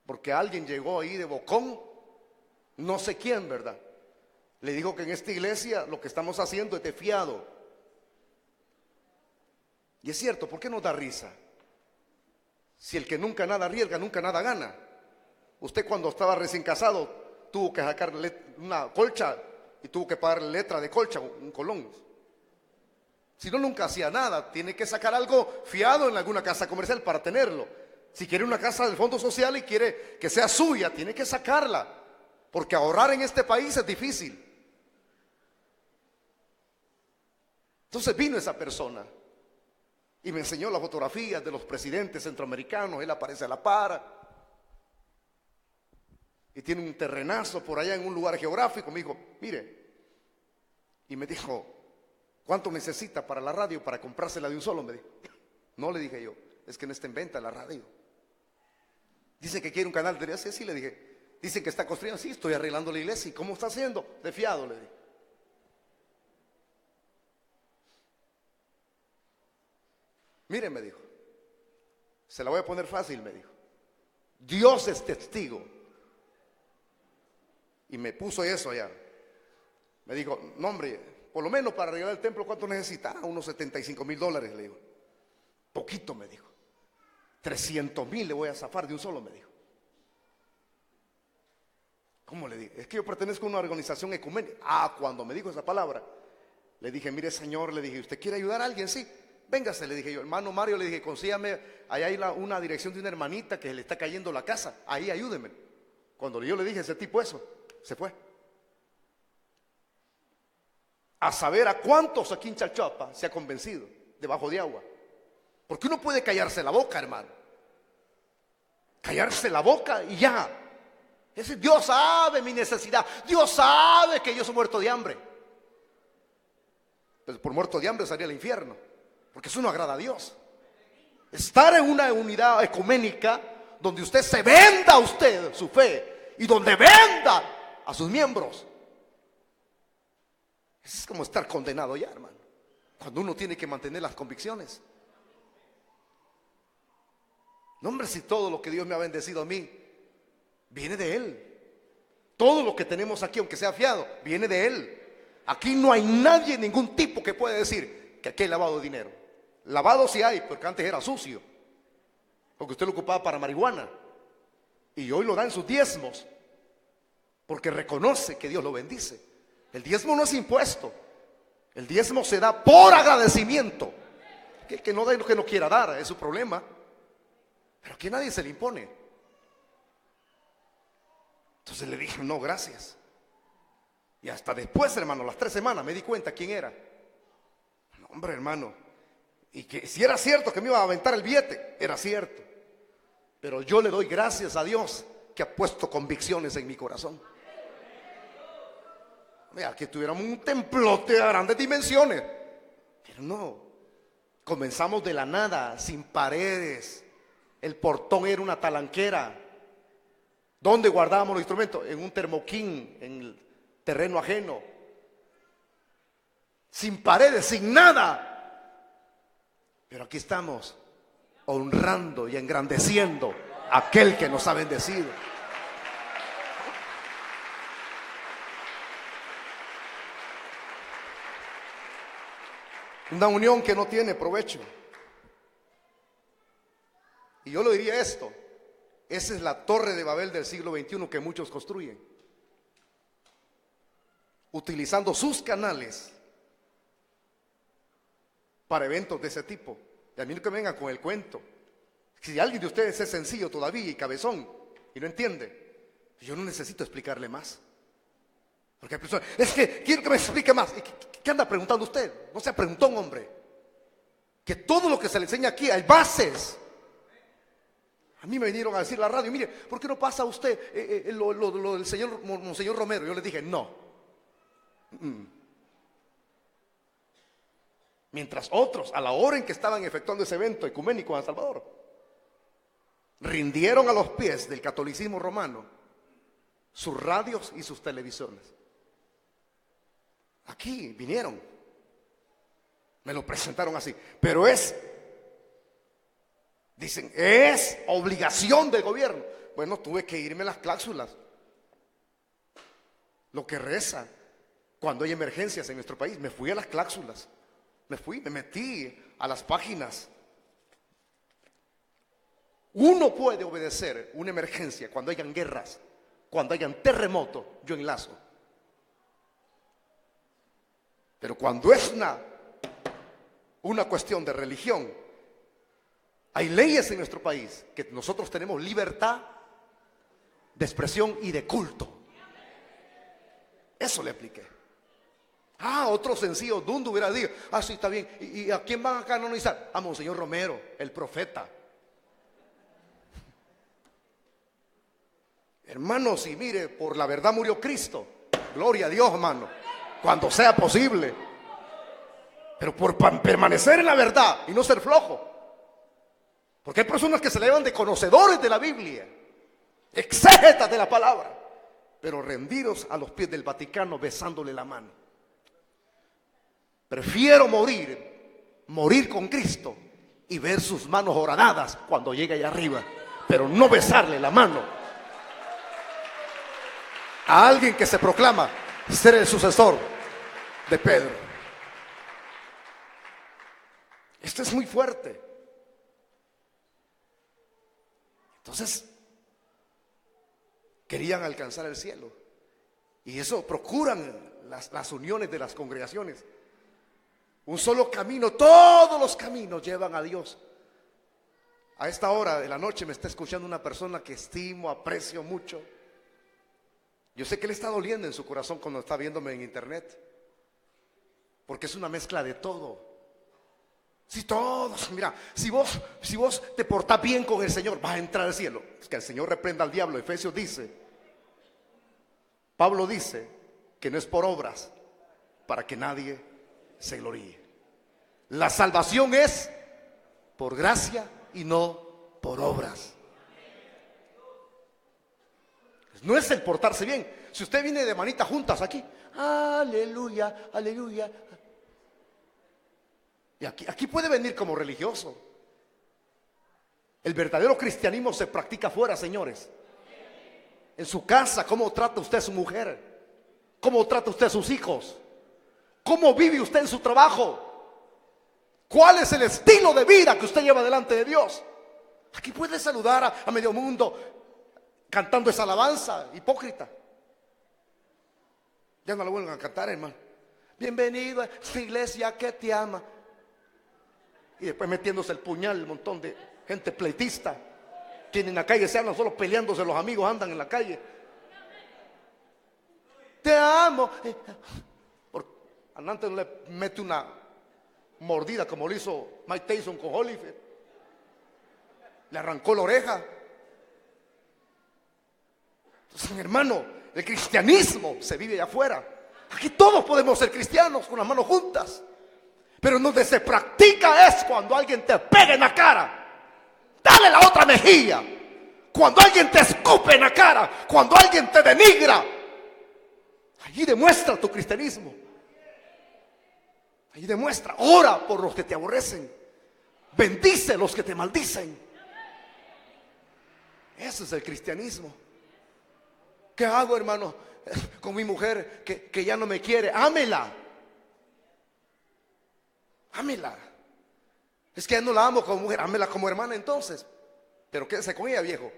Porque alguien llegó ahí de bocón, no sé quién, ¿verdad? Le dijo que en esta iglesia lo que estamos haciendo es de fiado. Y es cierto, ¿por qué nos da risa? Si el que nunca nada arriesga, nunca nada gana. Usted cuando estaba recién casado tuvo que sacar una colcha y tuvo que pagar letra de colcha, un colón. Si no, nunca hacía nada. Tiene que sacar algo fiado en alguna casa comercial para tenerlo. Si quiere una casa del Fondo Social y quiere que sea suya, tiene que sacarla, porque ahorrar en este país es difícil. Entonces vino esa persona y me enseñó las fotografías de los presidentes centroamericanos. Él aparece a la par y tiene un terrenazo por allá en un lugar geográfico. Me dijo, mire, y me dijo, ¿cuánto necesita para la radio para comprársela de un solo? Me dijo. No, le dije yo, es que no está en venta la radio. Dice que quiere un canal de televisión. Sí, le dije. Dice que está construyendo. Sí, estoy arreglando la iglesia. ¿Y cómo está haciendo? De fiado, le dije. Mire, me dijo, se la voy a poner fácil, me dijo. Dios es testigo. Y me puso eso allá. Me dijo, no, hombre, por lo menos para arreglar el templo, ¿cuánto necesita? Unos $75,000, le digo. Poquito, me dijo. 300,000 le voy a zafar de un solo, me dijo. ¿Cómo le dije? Es que yo pertenezco a una organización ecuménica. Cuando me dijo esa palabra, le dije, mire, señor, le dije, ¿usted quiere ayudar a alguien? Sí, véngase, le dije yo. Hermano Mario, le dije, consígame, allá hay una dirección de una hermanita que le está cayendo la casa, ahí ayúdeme. Cuando yo le dije a ese tipo eso, se fue. A saber a cuántos aquí en Chalchuapa se ha convencido debajo de agua. Porque uno puede callarse la boca, hermano. Callarse la boca y ya. Es decir, Dios sabe mi necesidad. Dios sabe que yo soy muerto de hambre. Pues por muerto de hambre salía al infierno. Porque eso no agrada a Dios. Estar en una unidad ecuménica donde usted se venda a usted su fe y donde venda a sus miembros. Eso es como estar condenado ya, hermano. Cuando uno tiene que mantener las convicciones. No, hombre, si todo lo que Dios me ha bendecido a mí viene de Él. Todo lo que tenemos aquí, aunque sea fiado, viene de Él. Aquí no hay nadie, ningún tipo que pueda decir que aquí hay lavado de dinero. Lavado sí hay, porque antes era sucio, porque usted lo ocupaba para marihuana y hoy lo da en sus diezmos, porque reconoce que Dios lo bendice. El diezmo no es impuesto, el diezmo se da por agradecimiento. Que no da lo que no quiera dar, es su problema. Pero aquí nadie se le impone. Entonces le dije, no, gracias. Y hasta después, hermano, las 3 semanas me di cuenta quién era. No, hombre, hermano. Y que si era cierto que me iba a aventar el billete, era cierto. Pero yo le doy gracias a Dios que ha puesto convicciones en mi corazón. Mira, que tuviéramos un templote de grandes dimensiones. Pero no. Comenzamos de la nada, sin paredes. El portón era una talanquera. ¿Dónde guardábamos los instrumentos? En un termoquín, en el terreno ajeno. Sin paredes, sin nada. Pero aquí estamos, honrando y engrandeciendo a aquel que nos ha bendecido. Una unión que no tiene provecho. Y yo le diría esto: esa es la torre de Babel del siglo XXI que muchos construyen. utilizando sus canales para eventos de ese tipo. Y a mí no que me vengan con el cuento. Si alguien de ustedes es sencillo todavía y cabezón y no entiende, yo no necesito explicarle más. Porque hay personas, es que quiero que me explique más. ¿Qué anda preguntando usted? No se preguntó un hombre. Que todo lo que se le enseña aquí hay bases. A mí me vinieron a decir la radio, mire, ¿por qué no pasa a usted lo del señor Monseñor Romero? Yo le dije, no. Mientras otros, a la hora en que estaban efectuando ese evento ecuménico en El Salvador, rindieron a los pies del catolicismo romano sus radios y sus televisiones. Aquí vinieron, me lo presentaron así, pero dicen, es obligación del gobierno. Bueno, tuve que irme a las cláusulas. Lo que reza cuando hay emergencias en nuestro país, me fui a las cláusulas. Me metí a las páginas. Uno puede obedecer una emergencia cuando hayan guerras, cuando hayan terremotos, yo enlazo. Pero cuando es una cuestión de religión, hay leyes en nuestro país que nosotros tenemos libertad de expresión y de culto. Eso le apliqué. Otro sencillo Dundo hubiera dicho, sí, está bien. ¿Y a quién van a canonizar? A Monseñor Romero, el profeta. Hermanos, y mire, por la verdad murió Cristo. Gloria a Dios, hermano, cuando sea posible. Pero por permanecer en la verdad y no ser flojo. Porque hay personas que se le llaman de conocedores de la Biblia, exégetas de la palabra, pero rendidos a los pies del Vaticano besándole la mano. Prefiero morir con Cristo y ver sus manos horadadas cuando llegue allá arriba, pero no besarle la mano a alguien que se proclama ser el sucesor de Pedro. Esto es muy fuerte. Entonces, querían alcanzar el cielo. Y eso procuran las uniones de las congregaciones. Un solo camino, todos los caminos llevan a Dios. A esta hora de la noche me está escuchando una persona que estimo, aprecio mucho. Yo sé que le está doliendo en su corazón cuando está viéndome en internet, porque es una mezcla de todo. Si todos, mira, si vos te portás bien con el Señor, vas a entrar al cielo. Es que el Señor reprenda al diablo. Efesios dice, Pablo dice que no es por obras para que nadie se gloríe. La salvación es por gracia y no por obras. No es el portarse bien. Si usted viene de manitas juntas aquí, aleluya, aleluya. Y aquí puede venir como religioso. El verdadero cristianismo se practica afuera, señores. En su casa, ¿cómo trata usted a su mujer? ¿Cómo trata usted a sus hijos? ¿Cómo vive usted en su trabajo? ¿Cuál es el estilo de vida que usted lleva delante de Dios? Aquí puede saludar a medio mundo cantando esa alabanza hipócrita. Ya no la vuelvan a cantar, hermano. Bienvenido a esta iglesia que te ama. Y después metiéndose el puñal, un montón de gente pleitista. Quienes en la calle se andan solo peleándose, los amigos andan en la calle. Te amo. Antes no le mete una mordida como lo hizo Mike Tyson con Holyfield. Le arrancó la oreja. Entonces, hermano, el cristianismo se vive allá afuera. Aquí todos podemos ser cristianos con las manos juntas. Pero donde se practica es cuando alguien te pega en la cara. Dale la otra mejilla. Cuando alguien te escupe en la cara. Cuando alguien te denigra. Allí demuestra tu cristianismo. Allí demuestra. Ora por los que te aborrecen. Bendice a los que te maldicen. Eso es el cristianismo. ¿Qué hago, hermano, con mi mujer que ya no me quiere? Ámela. Ámela. Es que ya no la amo como mujer. Ámela como hermana entonces. Pero quédese con ella, viejo.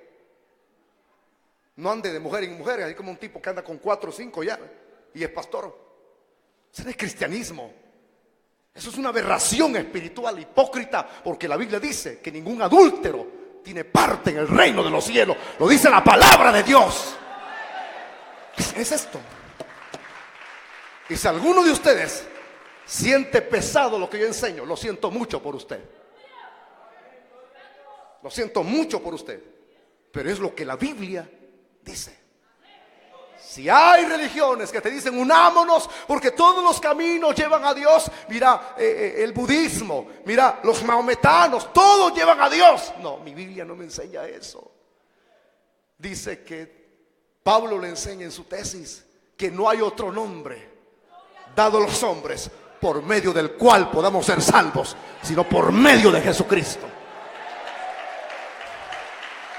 No ande de mujer en mujer. Hay como un tipo que anda con 4 o 5 ya y es pastor. Eso no es cristianismo. Eso es una aberración espiritual, hipócrita, porque la Biblia dice que ningún adúltero tiene parte en el reino de los cielos. Lo dice la palabra de Dios. Es esto. Y si alguno de ustedes siente pesado lo que yo enseño, lo siento mucho por usted. Lo siento mucho por usted. Pero es lo que la Biblia dice. Si hay religiones que te dicen unámonos porque todos los caminos llevan a Dios, mira el budismo, mira los maometanos, todos llevan a Dios. No, mi Biblia no me enseña eso. Dice que Pablo le enseña en su tesis que no hay otro nombre dado a los hombres por medio del cual podamos ser salvos, sino por medio de Jesucristo.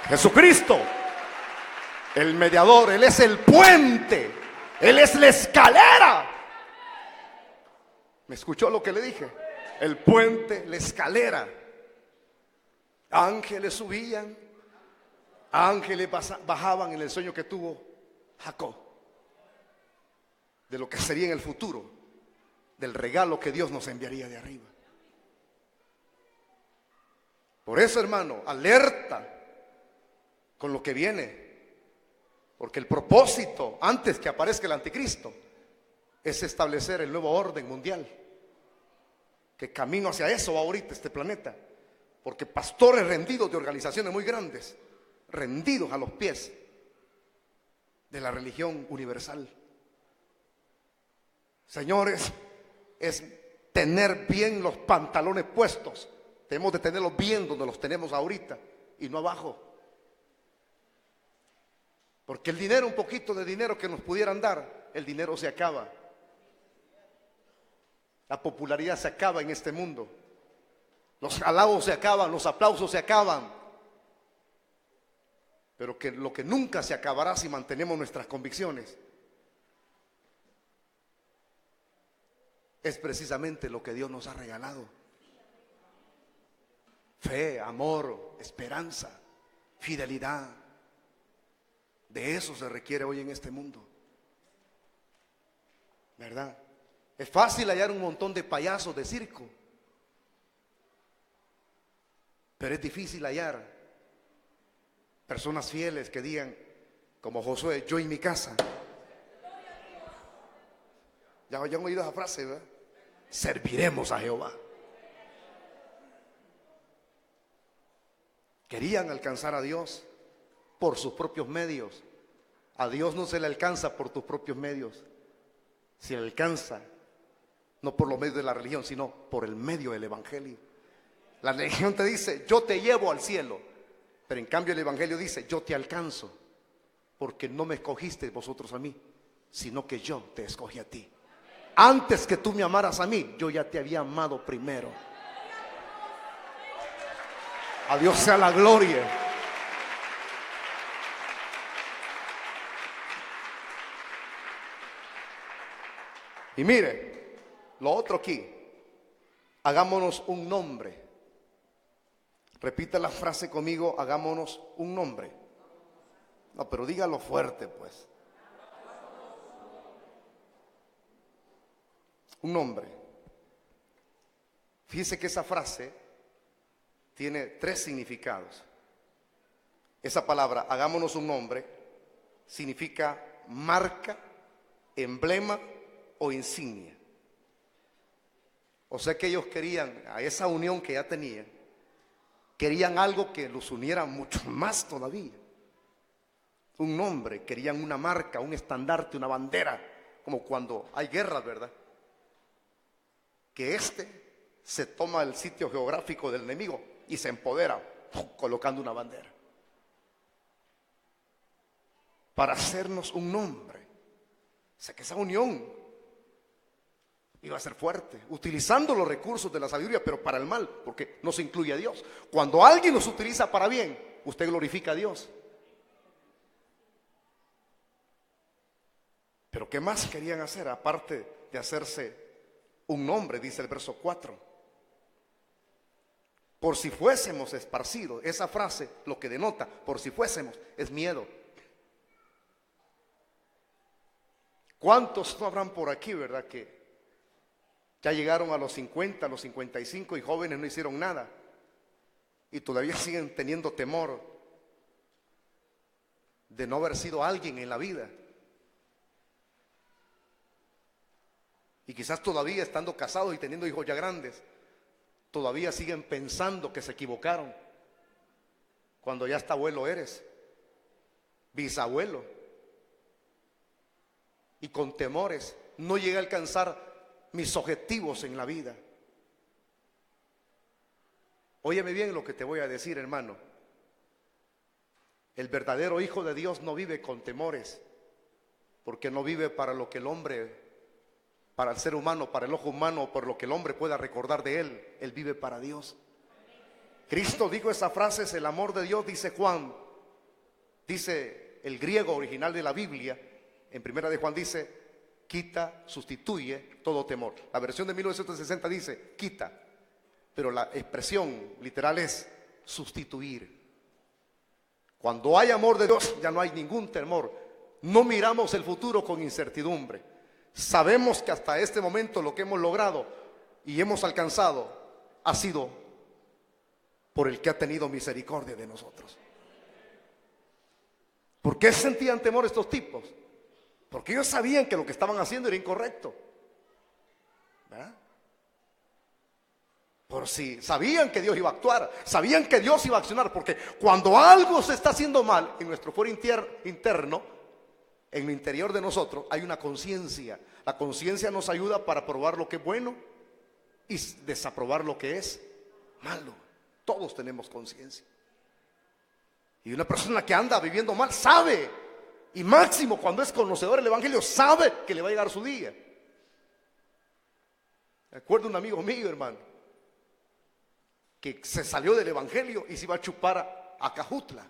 Jesucristo, el mediador, Él es el puente, Él es la escalera. ¿Me escuchó lo que le dije? El puente, la escalera. Ángeles subían, ángeles bajaban en el sueño que tuvo Jacob, de lo que sería en el futuro, del regalo que Dios nos enviaría de arriba. Por eso, hermano, alerta con lo que viene. Porque el propósito, antes que aparezca el anticristo, es establecer el nuevo orden mundial. Que camino hacia eso va ahorita este planeta. Porque pastores rendidos de organizaciones muy grandes, rendidos a los pies de la religión universal. Señores, es tener bien los pantalones puestos. Tenemos de tenerlos bien donde los tenemos ahorita y no abajo. Porque el dinero, un poquito de dinero que nos pudieran dar, el dinero se acaba. La popularidad se acaba en este mundo. Los halagos se acaban, los aplausos se acaban. Pero que lo que nunca se acabará si mantenemos nuestras convicciones es precisamente lo que Dios nos ha regalado. Fe, amor, esperanza, fidelidad. De eso se requiere hoy en este mundo, ¿verdad? Es fácil hallar un montón de payasos de circo, pero es difícil hallar personas fieles que digan, como Josué, yo y mi casa. Ya han oído esa frase, ¿verdad? Serviremos a Jehová. Querían alcanzar a Dios por sus propios medios. A Dios no se le alcanza por tus propios medios. Se le alcanza no por los medios de la religión, sino por el medio del evangelio. La religión te dice, yo te llevo al cielo. Pero en cambio el evangelio dice, yo te alcanzo. Porque no me escogiste vosotros a mí, sino que yo te escogí a ti. Antes que tú me amaras a mí, yo ya te había amado primero. A Dios sea la gloria. Y mire, lo otro aquí, hagámonos un nombre. Repita la frase conmigo, hagámonos un nombre. No, pero dígalo fuerte, pues. Un nombre. Fíjese que esa frase tiene 3 significados. Esa palabra, hagámonos un nombre, significa marca, emblema o insignia. O sea que ellos querían, a esa unión que ya tenían, querían algo que los uniera mucho más todavía. Un nombre, querían una marca, un estandarte, una bandera, como cuando hay guerras, ¿verdad? Que se toma el sitio geográfico del enemigo y se empodera, colocando una bandera. Para hacernos un nombre. O sea que esa unión iba a ser fuerte, utilizando los recursos de la sabiduría, pero para el mal, porque no se incluye a Dios. Cuando alguien los utiliza para bien, usted glorifica a Dios. Pero ¿qué más querían hacer? Aparte de hacerse un nombre, dice el verso 4. Por si fuésemos esparcidos. Esa frase lo que denota, por si fuésemos, es miedo. ¿Cuántos no habrán por aquí, verdad, que Ya llegaron a los 50, a los 55 y jóvenes no hicieron nada. Y todavía siguen teniendo temor de no haber sido alguien en la vida. Y quizás todavía estando casados y teniendo hijos ya grandes, todavía siguen pensando que se equivocaron. Cuando ya hasta abuelo eres, bisabuelo. Y con temores no llegué a alcanzar mis objetivos en la vida. Óyeme bien lo que te voy a decir, hermano. El verdadero hijo de Dios no vive con temores, porque no vive para lo que el hombre, para el ser humano, para el ojo humano, por lo que el hombre pueda recordar de él. Él vive para Dios. Cristo dijo esa frase, es el amor de Dios, dice Juan. Dice el griego original de la Biblia, en primera de Juan dice, quita, sustituye todo temor. La versión de 1960 dice, quita, pero la expresión literal es sustituir. Cuando hay amor de Dios, ya no hay ningún temor. No miramos el futuro con incertidumbre. Sabemos que hasta este momento lo que hemos logrado y hemos alcanzado ha sido por el que ha tenido misericordia de nosotros. ¿Por qué sentían temor estos tipos? Porque ellos sabían que lo que estaban haciendo era incorrecto, ¿verdad? Por si sabían que Dios iba a actuar, sabían que Dios iba a accionar, porque cuando algo se está haciendo mal en nuestro fuero interno, en lo interior de nosotros hay una conciencia. La conciencia nos ayuda para probar lo que es bueno y desaprobar lo que es malo. Todos tenemos conciencia. Y una persona que anda viviendo mal sabe, y máximo cuando es conocedor del evangelio, sabe que le va a llegar su día. Me acuerdo un amigo mío, hermano, que se salió del evangelio y se iba a chupar a Cajutla.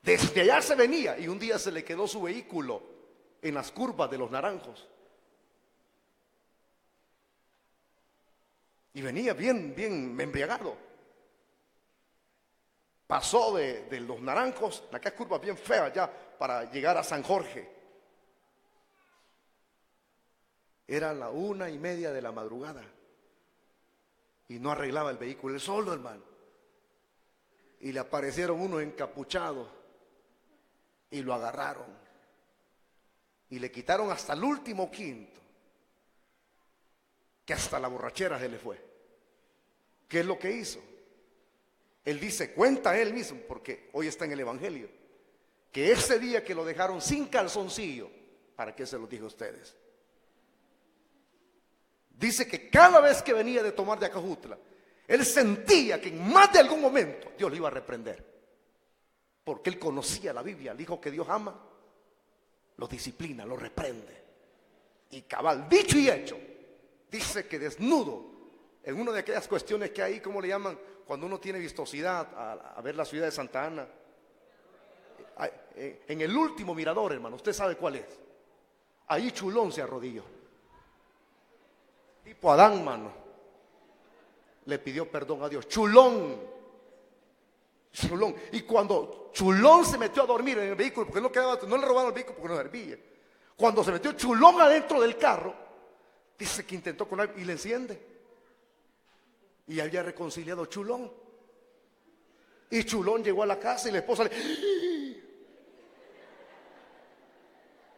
Desde allá se venía y un día se le quedó su vehículo en las curvas de Los Naranjos. Y venía bien embriagado. Pasó de Los Naranjos, en aquellas curvas bien feas ya, para llegar a San Jorge. Era la 1:30 de la madrugada. Y no arreglaba el vehículo, él solo, hermano. Y le aparecieron unos encapuchados y lo agarraron. Y le quitaron hasta el último quinto, que hasta la borrachera se le fue. ¿Qué es lo que hizo? Él dice, cuenta él mismo, porque hoy está en el evangelio, que ese día que lo dejaron sin calzoncillo, ¿para qué se lo dije a ustedes? Dice que cada vez que venía de tomar de Acajutla, él sentía que en más de algún momento Dios le iba a reprender, porque él conocía la Biblia. El hijo que Dios ama, lo disciplina, lo reprende. Y cabal, dicho y hecho, dice que desnudo, en una de aquellas cuestiones que hay, ¿cómo le llaman? Cuando uno tiene vistosidad a ver la ciudad de Santa Ana, en el último mirador, hermano, usted sabe cuál es. Ahí Chulón se arrodilló, tipo Adán, mano, le pidió perdón a Dios. Chulón. Y cuando Chulón se metió a dormir en el vehículo, porque no le robaron el vehículo porque no servía. Cuando se metió Chulón adentro del carro, dice que intentó con él y le enciende. Y había reconciliado Chulón. Y Chulón llegó a la casa y la esposa le...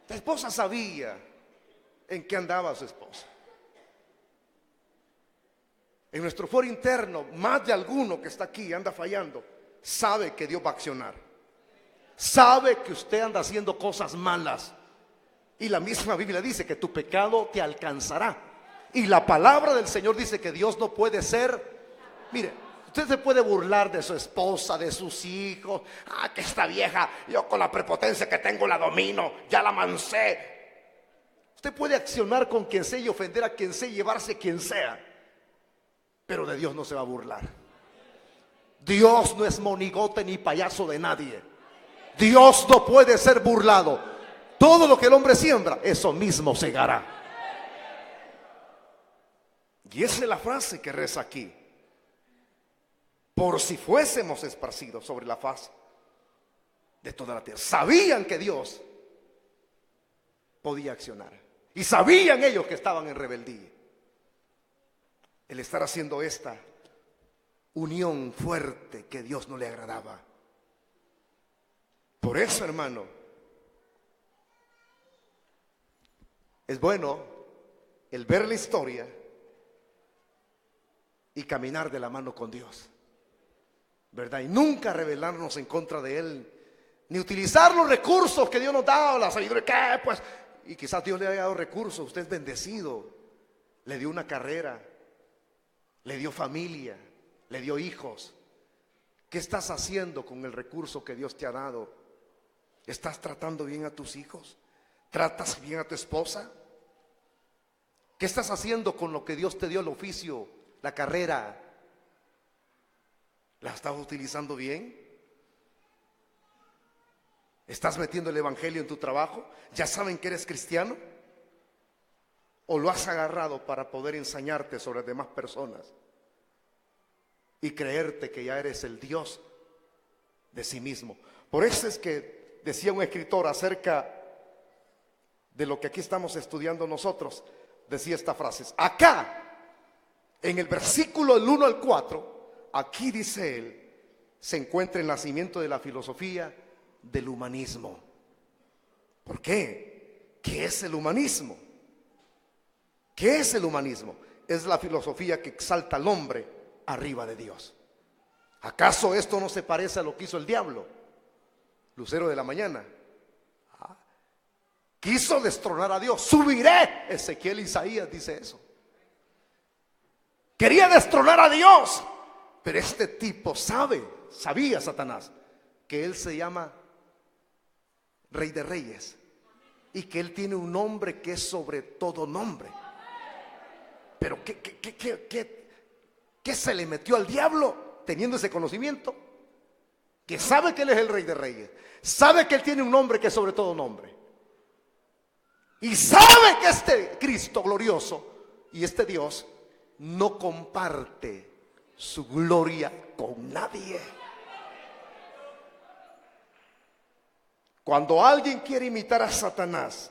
La esposa sabía en qué andaba su esposa. En nuestro foro interno, más de alguno que está aquí anda fallando, sabe que Dios va a accionar. Sabe que usted anda haciendo cosas malas. Y la misma Biblia dice que tu pecado te alcanzará. Y la palabra del Señor dice que Dios no puede ser... Mire, usted se puede burlar de su esposa, de sus hijos. Que esta vieja, yo con la prepotencia que tengo la domino, ya la mancé. Usted puede accionar con quien sea y ofender a quien sea y llevarse quien sea. Pero de Dios no se va a burlar. Dios no es monigote ni payaso de nadie. Dios no puede ser burlado. Todo lo que el hombre siembra, eso mismo segará. Y esa es la frase que reza aquí. Por si fuésemos esparcidos sobre la faz de toda la tierra. Sabían que Dios podía accionar. Y sabían ellos que estaban en rebeldía. el estar haciendo esta unión fuerte que Dios no le agradaba. Por eso, hermano, es bueno el ver la historia y caminar de la mano con Dios, ¿verdad? Y nunca rebelarnos en contra de Él, ni utilizar los recursos que Dios nos da, o la sabiduría, que pues, y quizás Dios le haya dado recursos, usted es bendecido, le dio una carrera, le dio familia, le dio hijos. ¿Qué estás haciendo con el recurso que Dios te ha dado? ¿Estás tratando bien a tus hijos? ¿Tratas bien a tu esposa? ¿Qué estás haciendo con lo que Dios te dio, el oficio, la carrera? ¿La estás utilizando bien? ¿Estás metiendo el evangelio en tu trabajo? ¿Ya saben que eres cristiano? ¿O lo has agarrado para poder enseñarte sobre las demás personas y creerte que ya eres el Dios de sí mismo? Por eso es que decía un escritor acerca de lo que aquí estamos estudiando nosotros, decía esta frase: acá, en el versículo del 1 al 4, aquí dice él, se encuentra el nacimiento de la filosofía del humanismo. ¿Por qué? ¿Qué es el humanismo? ¿Qué es el humanismo? Es la filosofía que exalta al hombre arriba de Dios. ¿Acaso esto no se parece a lo que hizo el diablo? Lucero de la mañana. Quiso destronar a Dios. Subiré. Ezequiel, Isaías dice eso. Quería destronar a Dios. Pero este tipo sabía Satanás, que él se llama Rey de Reyes y que él tiene un nombre que es sobre todo nombre. Pero ¿qué se le metió al diablo teniendo ese conocimiento? Que sabe que él es el Rey de Reyes, sabe que él tiene un nombre que es sobre todo nombre, y sabe que este Cristo glorioso y este Dios no comparte su gloria con nadie. Cuando alguien quiere imitar a Satanás,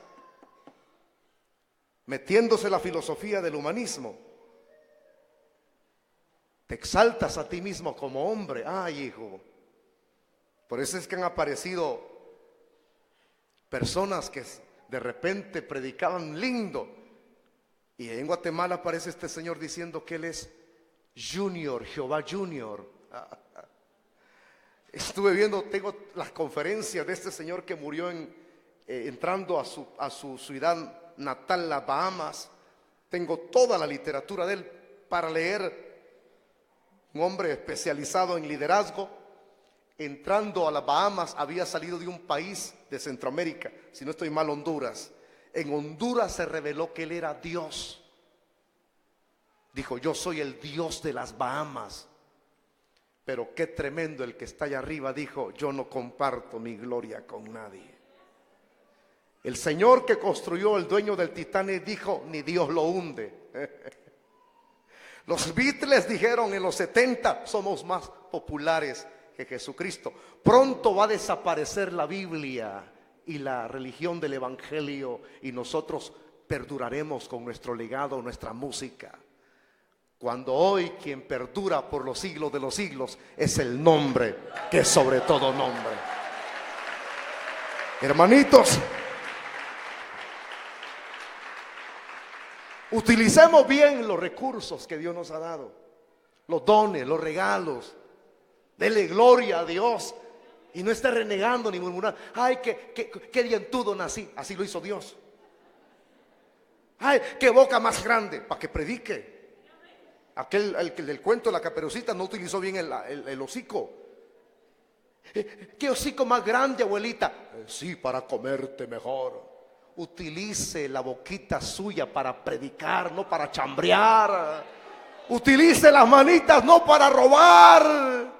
metiéndose la filosofía del humanismo, te exaltas a ti mismo como hombre. Ay, hijo. Por eso es que han aparecido personas que de repente predicaban lindo, y en Guatemala aparece este señor diciendo que él es Junior, Jehová Junior. Estuve viendo, tengo las conferencias de este señor que murió entrando a su ciudad natal, las Bahamas. Tengo toda la literatura de él para leer. Un hombre especializado en liderazgo, entrando a las Bahamas, había salido de un país de Centroamérica, si no estoy mal, Honduras. En Honduras se reveló que él era Dios. Dijo: yo soy el Dios de las Bahamas. Pero qué tremendo el que está allá arriba, dijo: yo no comparto mi gloria con nadie. El señor que construyó, el dueño del Titanic, dijo: ni Dios lo hunde. Los Beatles dijeron en los 70: somos más populares que Jesucristo. Pronto va a desaparecer la Biblia y la religión del evangelio, y nosotros perduraremos con nuestro legado, nuestra música. Cuando hoy quien perdura por los siglos de los siglos es el nombre que es sobre todo nombre. Hermanitos, utilicemos bien los recursos que Dios nos ha dado, los dones, los regalos. Dele gloria a Dios y no esté renegando ni murmurando. Ay, qué dientudo nací. Así lo hizo Dios. Ay, qué boca más grande, para que predique. Aquel el del cuento de la Caperucita no utilizó bien el hocico. ¿Qué hocico más grande, abuelita? Sí, para comerte mejor. Utilice la boquita suya para predicar, no para chambrear. Utilice las manitas no para robar,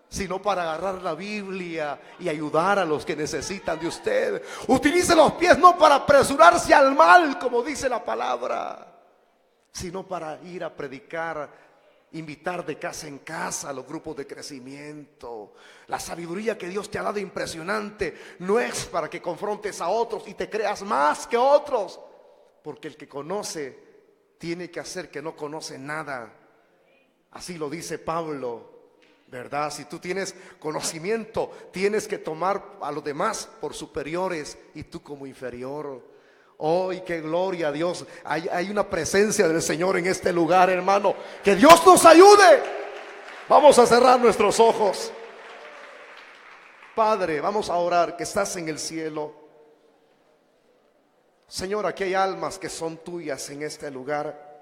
sino para agarrar la Biblia y ayudar a los que necesitan de usted. Utilice los pies no para apresurarse al mal, como dice la palabra, sino para ir a predicar, invitar de casa en casa a los grupos de crecimiento. La sabiduría que Dios te ha dado impresionante no es para que confrontes a otros y te creas más que otros, porque el que conoce tiene que hacer que no conoce nada. Así lo dice Pablo, ¿verdad? Si tú tienes conocimiento, tienes que tomar a los demás por superiores y tú como inferior. ¡Oh, y qué gloria a Dios! Hay una presencia del Señor en este lugar, hermano. ¡Que Dios nos ayude! Vamos a cerrar nuestros ojos. Padre, vamos a orar, que estás en el cielo. Señor, aquí hay almas que son tuyas en este lugar.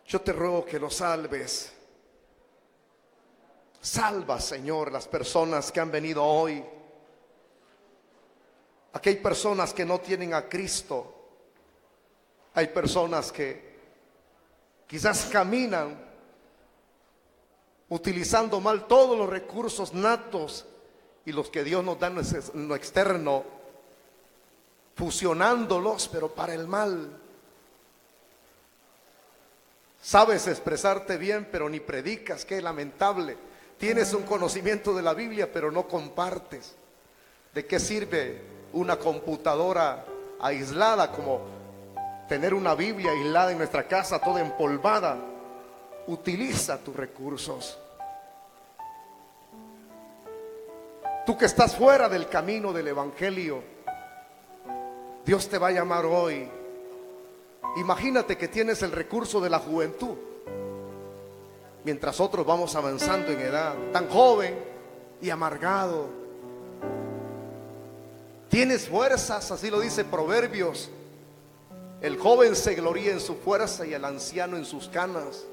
Yo te ruego que los salves. Salva, Señor, las personas que han venido hoy. Aquí hay personas que no tienen a Cristo. Hay personas que quizás caminan utilizando mal todos los recursos natos y los que Dios nos da en lo externo, fusionándolos, pero para el mal. Sabes expresarte bien, pero ni predicas. Qué lamentable. Tienes un conocimiento de la Biblia, pero no compartes. ¿De qué sirve una computadora aislada como tener una Biblia aislada en nuestra casa, toda empolvada? Utiliza tus recursos. Tú que estás fuera del camino del Evangelio, Dios te va a llamar hoy. Imagínate que tienes el recurso de la juventud, mientras otros vamos avanzando en edad, tan joven y amargado. Tienes fuerzas, así lo dice Proverbios. El joven se gloría en su fuerza y el anciano en sus canas.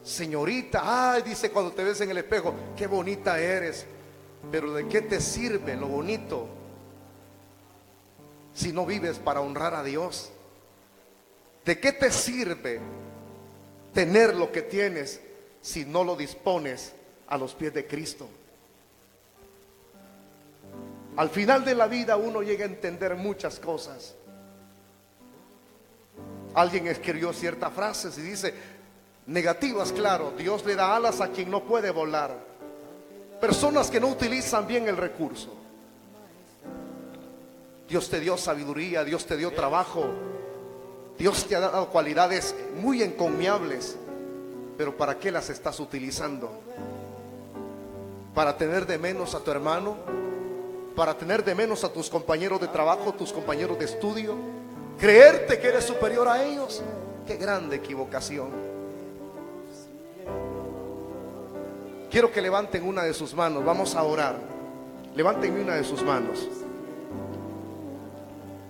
Señorita, ay, dice cuando te ves en el espejo, qué bonita eres. Pero ¿de qué te sirve lo bonito si no vives para honrar a Dios? ¿De qué te sirve tener lo que tienes si no lo dispones a los pies de Cristo? Al final de la vida uno llega a entender muchas cosas. Alguien escribió ciertas frases y dice, negativas, claro, Dios le da alas a quien no puede volar. Personas que no utilizan bien el recurso. Dios te dio sabiduría, Dios te dio trabajo, Dios te ha dado cualidades muy encomiables, pero ¿para qué las estás utilizando? ¿Para tener de menos a tu hermano? ¿Para tener de menos a tus compañeros de trabajo, tus compañeros de estudio? ¿Creerte que eres superior a ellos? ¡Qué grande equivocación! Quiero que levanten una de sus manos, vamos a orar. Levanten una de sus manos.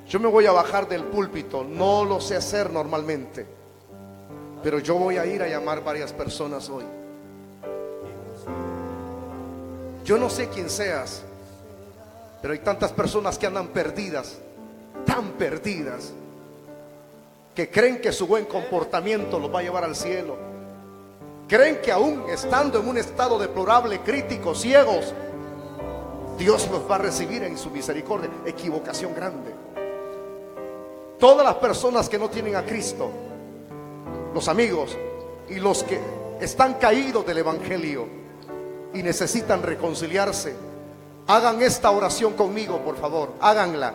Yo me voy a bajar del púlpito, no lo sé hacer normalmente, pero yo voy a ir a llamar varias personas hoy. Yo no sé quién seas, pero hay tantas personas que andan perdidas, tan perdidas, que creen que su buen comportamiento los va a llevar al cielo. Creen que aún estando en un estado deplorable, críticos, ciegos, Dios los va a recibir en su misericordia. Equivocación grande. Todas las personas que no tienen a Cristo, los amigos y los que están caídos del Evangelio y necesitan reconciliarse, hagan esta oración conmigo, por favor. Háganla.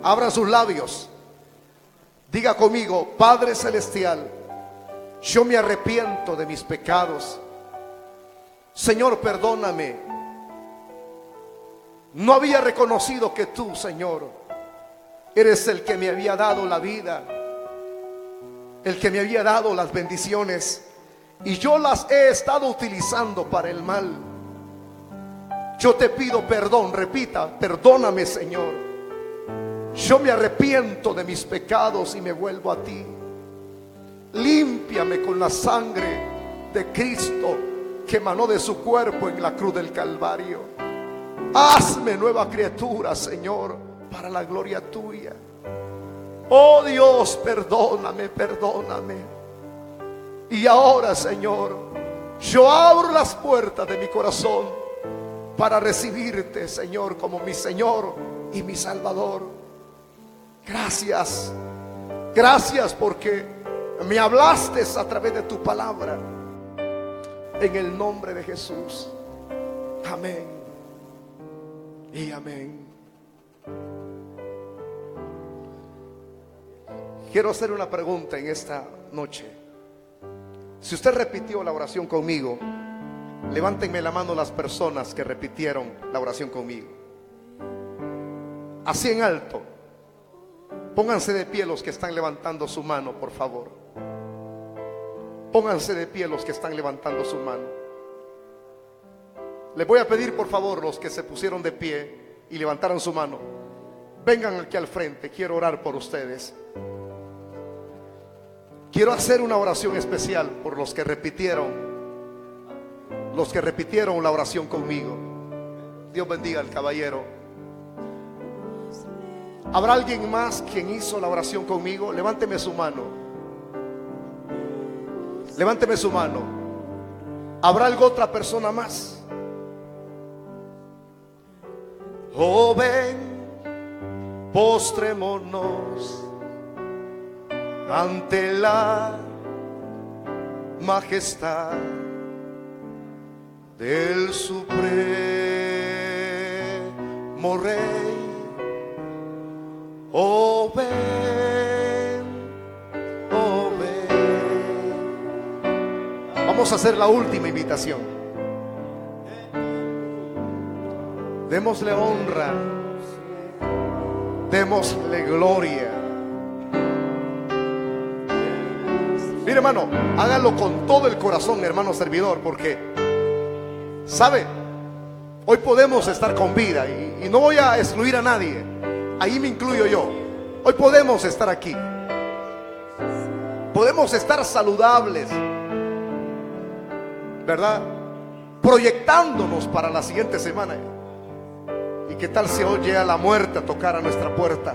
Abran sus labios. Diga conmigo: Padre Celestial, yo me arrepiento de mis pecados. Señor, perdóname. No había reconocido que tú, Señor, eres el que me había dado la vida, el que me había dado las bendiciones, y yo las he estado utilizando para el mal. Yo te pido perdón, repita: perdóname, Señor. Yo me arrepiento de mis pecados y me vuelvo a ti. Límpiame con la sangre de Cristo que emanó de su cuerpo en la cruz del Calvario. Hazme nueva criatura, Señor, para la gloria tuya. Oh Dios, perdóname, perdóname. Y ahora, Señor, yo abro las puertas de mi corazón para recibirte, Señor, como mi Señor y mi Salvador. Gracias, gracias porque me hablaste a través de tu palabra. En el nombre de Jesús. Amén y amén. Quiero hacer una pregunta en esta noche. Si usted repitió la oración conmigo, levántenme la mano las personas que repitieron la oración conmigo. Así en alto. Pónganse de pie los que están levantando su mano, por favor. Pónganse de pie los que están levantando su mano. Les voy a pedir, por favor, los que se pusieron de pie y levantaron su mano, vengan aquí al frente. Quiero orar por ustedes. Quiero hacer una oración especial por los que repitieron la oración conmigo. Dios bendiga al caballero. ¿Habrá alguien más quien hizo la oración conmigo? Levánteme su mano. Levánteme su mano. ¿Habrá alguna otra persona más? Oh, ven, postrémonos ante la majestad del supremo Rey. Oh, ven, oh, ven. Vamos a hacer la última invitación. Démosle honra, démosle gloria. Mire, hermano, hágalo con todo el corazón, hermano servidor, porque ¿sabe? Hoy podemos estar con vida y no voy a excluir a nadie. Ahí me incluyo yo. Hoy podemos estar aquí. Podemos estar saludables, ¿verdad? Proyectándonos para la siguiente semana. ¿Y qué tal si hoy llega la muerte a tocar a nuestra puerta?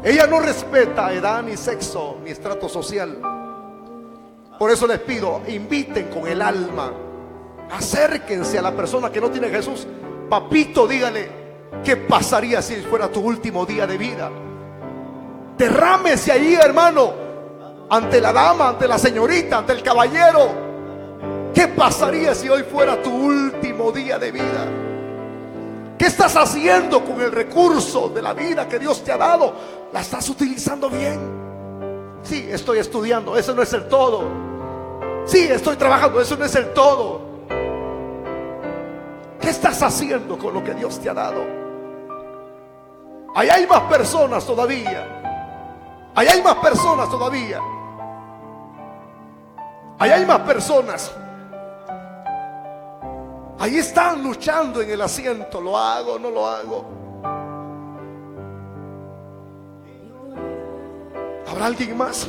Ella no respeta edad, ni sexo, ni estrato social. Por eso les pido, inviten con el alma. Acérquense a la persona que no tiene a Jesús. Papito, dígale, ¿qué pasaría si fuera tu último día de vida? Derrámese ahí, hermano, ante la dama, ante la señorita, ante el caballero. ¿Qué pasaría si hoy fuera tu último día de vida? ¿Qué estás haciendo con el recurso de la vida que Dios te ha dado? ¿La estás utilizando bien? Sí, estoy estudiando, eso no es el todo. Sí, estoy trabajando, eso no es el todo. ¿Qué estás haciendo con lo que Dios te ha dado? Ahí hay más personas todavía. Ahí hay más personas todavía. Ahí hay más personas. Ahí están luchando en el asiento. ¿Lo hago o no lo hago? ¿Habrá alguien más?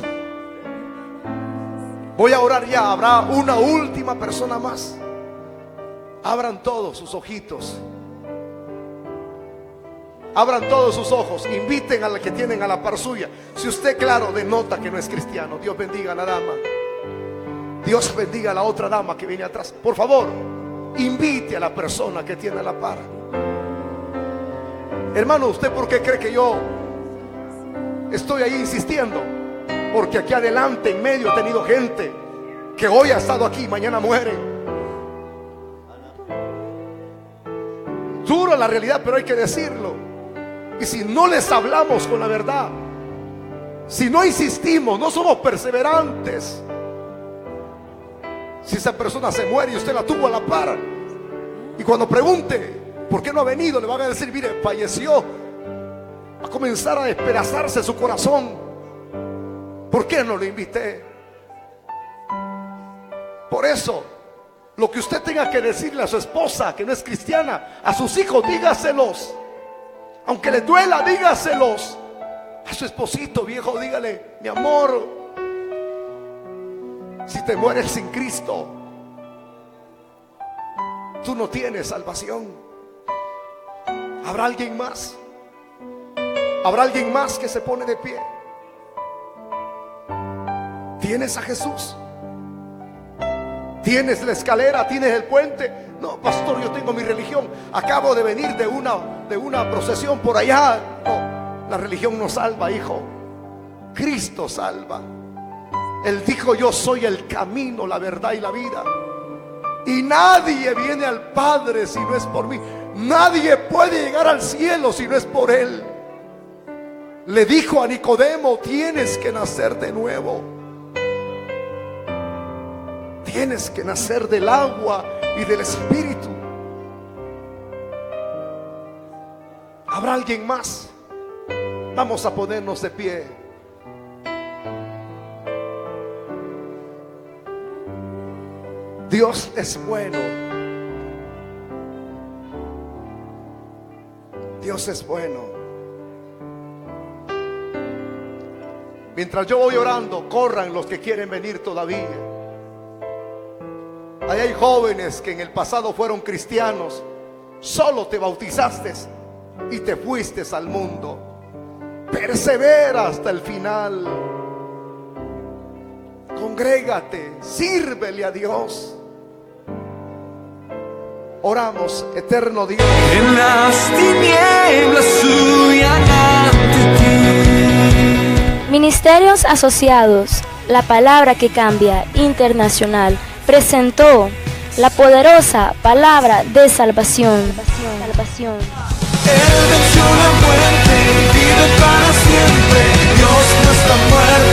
Voy a orar ya. Habrá una última persona más. Abran todos sus ojitos. Abran todos sus ojos. Inviten a la que tienen a la par suya. Si usted, claro, denota que no es cristiano, Dios bendiga a la dama. Dios bendiga a la otra dama que viene atrás. Por favor, invite a la persona que tiene a la par. Hermano, ¿usted por qué cree que yo estoy ahí insistiendo? Porque aquí adelante, en medio, he tenido gente que hoy ha estado aquí y mañana muere. Duro la realidad, pero hay que decirlo. Y si no les hablamos con la verdad, si no insistimos, no somos perseverantes, si esa persona se muere y usted la tuvo a la par, y cuando pregunte por qué no ha venido, le van a decir, mire, falleció, va a comenzar a despedazarse su corazón. ¿Por qué no lo invité? Por eso, lo que usted tenga que decirle a su esposa que no es cristiana, a sus hijos, dígaselos. Aunque le duela, dígaselos. A su esposito viejo, dígale, mi amor, si te mueres sin Cristo, tú no tienes salvación. ¿Habrá alguien más? ¿Habrá alguien más que se pone de pie? ¿Tienes a Jesús? ¿Tienes la escalera? ¿Tienes el puente? No, pastor, yo tengo mi religión. Acabo de venir de una procesión por allá. No, la religión no salva, hijo. Cristo salva. Él dijo, yo soy el camino, la verdad y la vida. Y nadie viene al Padre si no es por mí. Nadie puede llegar al cielo si no es por Él. Le dijo a Nicodemo, tienes que nacer de nuevo. Tienes que nacer del agua y del Espíritu. ¿Habrá alguien más? Vamos a ponernos de pie. Dios es bueno. Dios es bueno. Mientras yo voy orando, corran los que quieren venir todavía. Ahí hay jóvenes que en el pasado fueron cristianos. Solo te bautizaste y te fuiste al mundo. Persevera hasta el final. Congrégate, sírvele a Dios. Oramos, eterno Dios. En las tinieblas huyan ante ti. Ministerios Asociados, la palabra que cambia, internacional, presentó la poderosa palabra de salvación. Él venció la muerte y vive para siempre. Dios no está muerto.